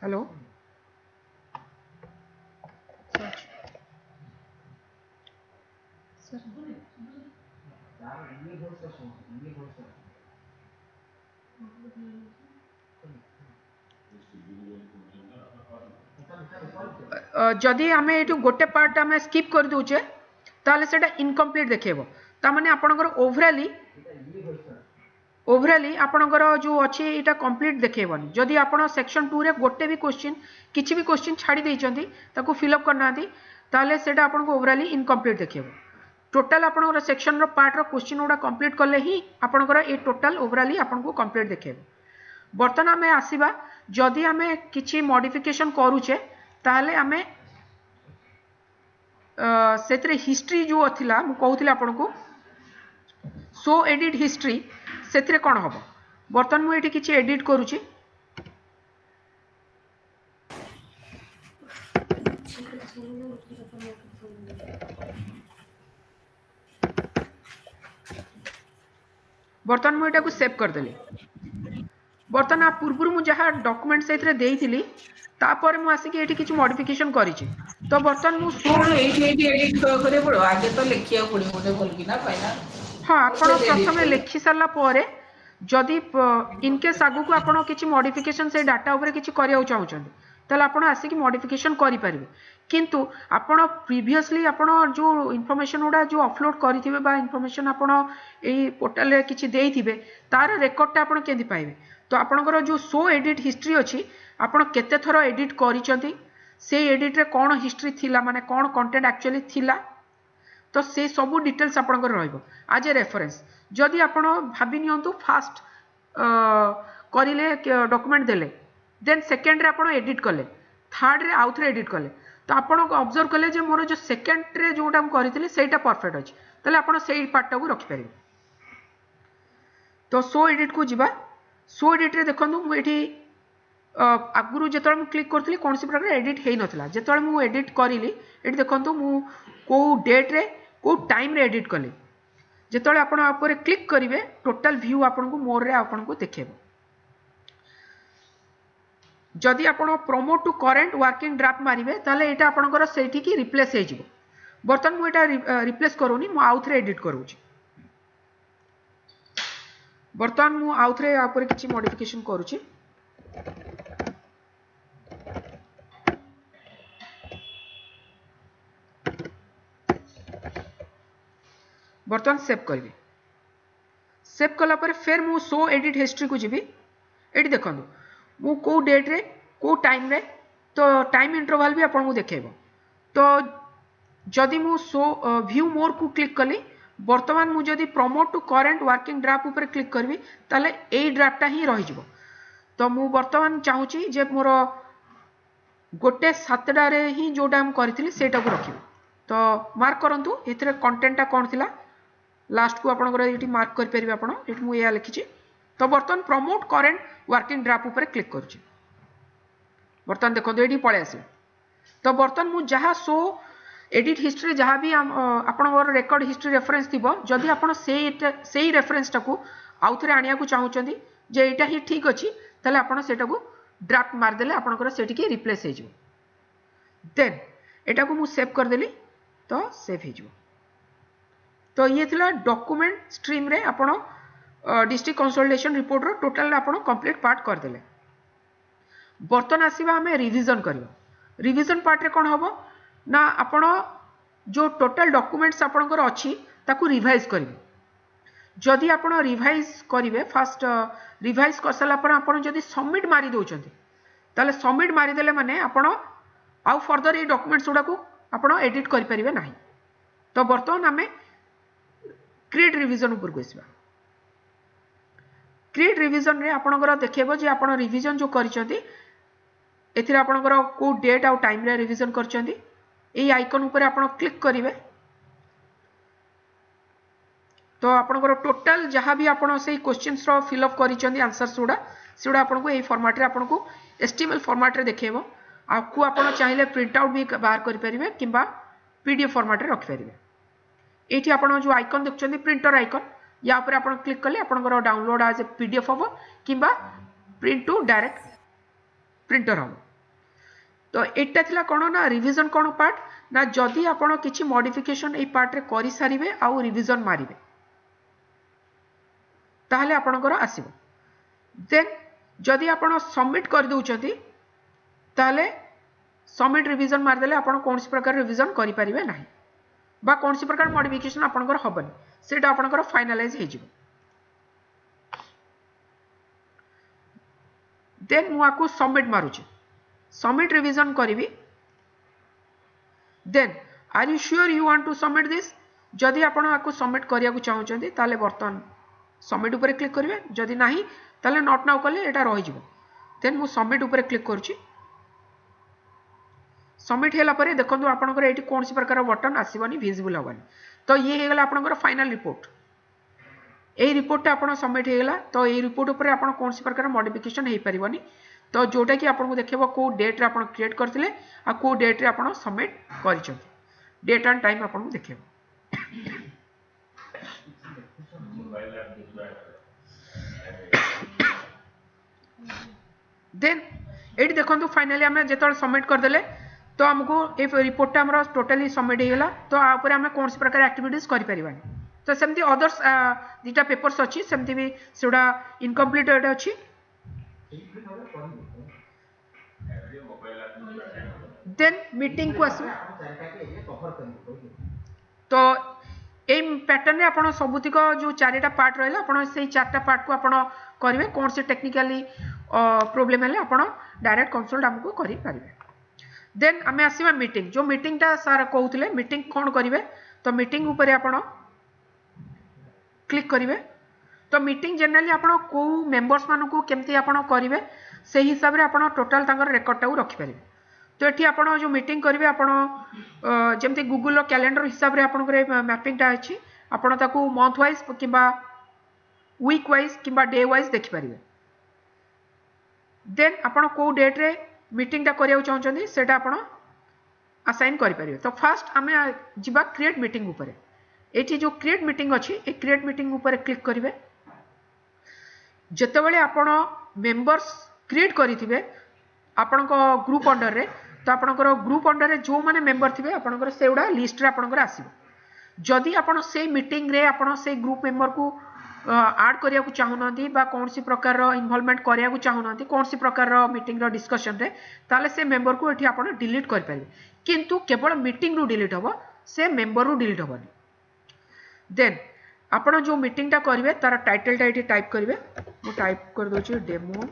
हेलो जदि आमे एटू गोटे पार्ट आमे स्किप कर दोचे ताले सेटा इनकम्प्लीट देखेबो। ता माने आपनकर ओवरऑली आपनकर जो अछि एटा कंप्लीट देखेबनी। जदि आपण सेक्शन 2 रे गोटे भी क्वेश्चन किछि भी क्वेश्चन छाडी दैचंती ताको फिल अप करनाती ताले सेटा आपनको ओवरऑली इनकम्प्लीट देखेबो। टोटल आपनकर सेक्शन रो पार्ट रो क्वेश्चन ओडा कंप्लीट करले ही आपनकर ए टोटल ओवरऑली आपनको कंप्लीट देखेबो। बर्तन आमे आसीबा, जदि आमे किछि मॉडिफिकेशन करूचे ताले आमे सेतरे हिस्ट्री जो अथिला मु कहूथिले आपनको सो एडिट हिस्ट्री सेतरे कोन हबो। बर्तन मु एठी किछि एडिट करूची। बर्तन मु एटा को सेव कर देली। बर्तमान आ पूर्व मु जहाँ डॉक्यूमेंट से देइथिली तापर मु आसिक एठी किछि मॉडिफिकेशन करिछि तो बर्तमान मु सो कौन एटी एडिट करे पड़ो आगे तो लिखिया पड़ो बोले बोल कि ना फाइनल हाँ आपण प्रथमे लिखि सारला परे जदि इन केस आगु को आपण किछि मॉडिफिकेशन से डाटा ऊपर किछि करिया चाहउछन ताले आपण आसिक मॉडिफिकेशन करि परिबे किंतु आपण प्रीवियसली आपण जो इन्फॉर्मेशन उडा जो अपलोड करिथिबे बा इन्फॉर्मेशन आपण एई पोर्टल रे किछि देइथिबे तार रेकॉर्ड टा आपण केदि पाइबे तो आपणकर जो शो एडिट हिस्ट्री अच्छी आपण केते थर एडिट करिसंती से एडिट रे कोन हिस्ट्री थिला माने कोन कंटेंट एक्चुअली थिला तो से सब डिटेल्स आपणकर रहइबो आज ए रेफरेंस जदि आपण भाबी नियंतु फास्ट करिले डॉक्यूमेंट देले देन सेकंड रे आपण एडिट कले थर्ड रे आउथरे एडिट कले तो आपण ऑब्जर्व कले जे मोर जो सेकंड रे जोटा हम करितले सेटा परफेक्ट अछि तले आपण सेई पार्ट को रखि परिबे तो शो एडिट को जिबा शो एडिट रे देखंतु मु एठी आगुरु जेतळ मु क्लिक करथली कोनसी प्रकार एडिट हेइ नथला जेतळ मु एडिट करिली एठी देखंतु मु को डेट रे को टाइम रे एडिट कले जेतळ आपण ऊपर क्लिक करिवे टोटल व्यू आपण को मोर रे आपण को देखेबो जदि आपण promote to current working draft मारिवे ताले एटा आपणकर सेठी की रिप्लेस हे जिवो बर्तन मु एटा रिप्लेस करूनी मु आउथरे एडिट करूची बर्तमान मु आउथरे ऊपर किछि मॉडिफिकेशन करूची बर्तमान सेव करबी सेव कला पर फिर मु शो एडिट हिस्ट्री को जिबी एडी देखंतु मु को डेट रे को टाइम रे तो टाइम इंटरवल भी आपन को देखेबो तो जदि मु शो व्यू मोर को क्लिक कली वर्तमान मु जदि promote to current working draft ऊपर क्लिक करबी ताले एई ड्राफ्टटा ही रहि जिवो तो मु वर्तमान चाहूची जे मोर गोटे 7टा रे ही जोटा हम करथिली सेटा को रखिबो तो मार्क करंतु एथरे कंटेंटटा कोन थिला लास्ट को आपन एठी मार्क कर परिबे आपन एठी मु या लिखिची तो बर्तमान प्रमोट करंट वर्किंग ड्राफ्ट ऊपर क्लिक करूची बर्तमान देखो एठी पळे आसी तो बर्तमान मु जहा शो एडिट हिस्ट्री जहाँ भी आपन रेकॉर्ड हिस्ट्री रेफरेंस थिबो जदि आपन सेई रेफरेंस टाकू आउथरे आनिया को चाहउचंदी जे एटा ही ठीक अछि तले आपन सेटा को ड्राफ्ट मार देले आपनकर सेठी की रिप्लेस हे जिवो देन एटा को मु सेव कर देली तो सेव हे जिवो तो ये थिला डॉक्यूमेंट स्ट्रीम रे आपन डिस्ट्रिक्ट कंसोलिडेशन रिपोर्ट रो टोटल आपन कंप्लीट पार्ट कर देले बर्तन आसीबा हमें रिवीजन करबा रिवीजन पार्ट रे कोन होबो ना आपण जो टोटल डॉक्यूमेंट्स आपनकर अछि ताकू रिवाइज करिवे जदि आपण रिवाइज करिवे फास्ट रिवाइज करसला पर आपण जदि सबमिट मारि दोचंती ताले सबमिट मारि देले माने आपण आउ फर्दर ए डॉक्यूमेंट्स उडा को आपण एडिट करि परिवे नाही तो बर्तमान हमें क्रिएट रिवीजन ऊपर गोइसबा क्रिएट रिवीजन रे आपनकर देखेबो जे आपण रिवीजन जो करिसंती एथिरे आपनकर को डेट आ टाइम रे रिवीजन करचंती एई आइकन ऊपर आपण क्लिक करिवे तो आपनकर टोटल जहाँ भी आपण से क्वेश्चंस रो फिल अप करिसंती आंसर्स सेडा आपण को एई फॉर्मेट रे आपण को एचटीएमएल फॉर्मेट रे देखेबो आपको आपण चाहिले प्रिंट आउट भी बाहर करि परिवे किबा पीडीएफ फॉर्मेट रे रखि परिवे एठी आपण जो आइकन देखचंती प्रिंटर आइकन या ऊपर आपण क्लिक करले आपनकर डाउनलोड एज ए पीडीएफ होबो किबा प्रिंट टू डायरेक्ट प्रिंटर होबो तो एटा थिला कोन ना रिवीजन कोन पार्ट ना जदि आपण किछि मॉडिफिकेशन ए पार्ट रे करि सारिबे आ रिवीजन मारिबे ताहले आपनकर आसीबो देन जदि आपण सबमिट कर दोचंती ताहले सबमिट रिवीजन मार देले आपण कोनसी प्रकार रिवीजन करि परिबे नाही बा कोनसी प्रकार मॉडिफिकेशन आपनकर हबन सेटा आपनकर फाइनलाइज हे जिवो देन मु आकु सबमिट मारुची सबमिट रिवीजन करिवि then are you sure you want to submit this जदि आपण आकु सबमिट करिया को चाहउचंती ताले बर्तन सबमिट ऊपर क्लिक करिवे जदि नाही ताले नॉट नाउ कले एटा रहि जिवो देन मु सबमिट ऊपर क्लिक करूची सबमिट हेला परे देखंतु आपनकर एठी कोनसी प्रकार बटन आसीबनी विजिबल होबनी तो ये हे गेला आपनकर फाइनल रिपोर्ट ए रिपोर्ट आपण सबमिट हे गेला तो ए रिपोर्ट ऊपर आपण कोनसी प्रकार मॉडिफिकेशन हे परिबनी तो जोटा कि आपको देखिबो को डेट रे आपण क्रिएट करथिले आ को डेट रे आपण सबमिट करिसथि डेट एंड टाइम आपण देखिबो देन एटी देखो फाइनाली आम जो सबमिट करदे तो आमको ये रिपोर्टा आम टोटाली सबमिट होगा तो आपर आम कौन प्रकार एक्टिविटीज करें तो सेमती अदर्स दुटा पेपर्स अच्छी सेमती भी सेटा इनकम्प्लीटेड अच्छी देन मीटिंग को आस तो ये पैटर्न रे आपण सबुतिक जो चारिटा पार्ट रहा आपण से चारटा पार्ट को आपण करेंगे कौन से टेक्निकली प्रोब्लेम है आपण डायरेक्ट कंसल्ट आमको करि पारिबे देन आम आसवा मीटिंग जो मीटिंगटा सार कहते मीटिंग कौन करेंगे तो मीटिंग उपर आपण क्लिक करेंगे तो मीटिंग जनरली आपण को मेंबर्स मान को केमती आपण करेंगे से हिसाब से आपण टोटाल तांकर रेकर्ड टाକୁ रखिपारे तो ये आपण जो मीटिंग करेंगे आपण जमती गूगल कैलेंडर हिसाब से आपण मैपिंगटा अच्छी आपण ताकू मंथ वाइज किंबा वीक वाइज किंबा डे वाइज देखिपारे देन आपण को डेट रे मीटिंगटा करिया चाहछन्ती सेटा आपण असाइन करि परिबे तो फर्स्ट आमे जिबा क्रिएट मीटिंग ऊपर एठी जो क्रिएट मीटिंग अछि ए क्रिएट मीटिंग ऊपर क्लिक करिवे जेतेबेले आपण मेंबर्स क्रिएट करिथिबे आपणको ग्रुप अंडर रे तो आपणकर ग्रुप अंडर रे जो माने मेंबर थिबे आपणकर सेउडा लिस्ट रे आपणकर आसीबो जदि आपण से मीटिंग रे आपण से ग्रुप मेंबर को आड करिया को चाहुनांती बा कौन सी प्रकार इन्वॉल्वमेंट करिया को चाहुनांती कौन सी प्रकार मीटिंग रो डिस्कशन रे ताले से मेंबर को एठी आपण डिलीट कर पारिबे किंतु केवल मीटिंग रो डिलीट होबो से मेंबर रो डिलीट होबनी देन आपण जो मीटिंगटा करिवे तार टाइटलटा एठी टाइप करिवे मु टाइप कर दोची डेमो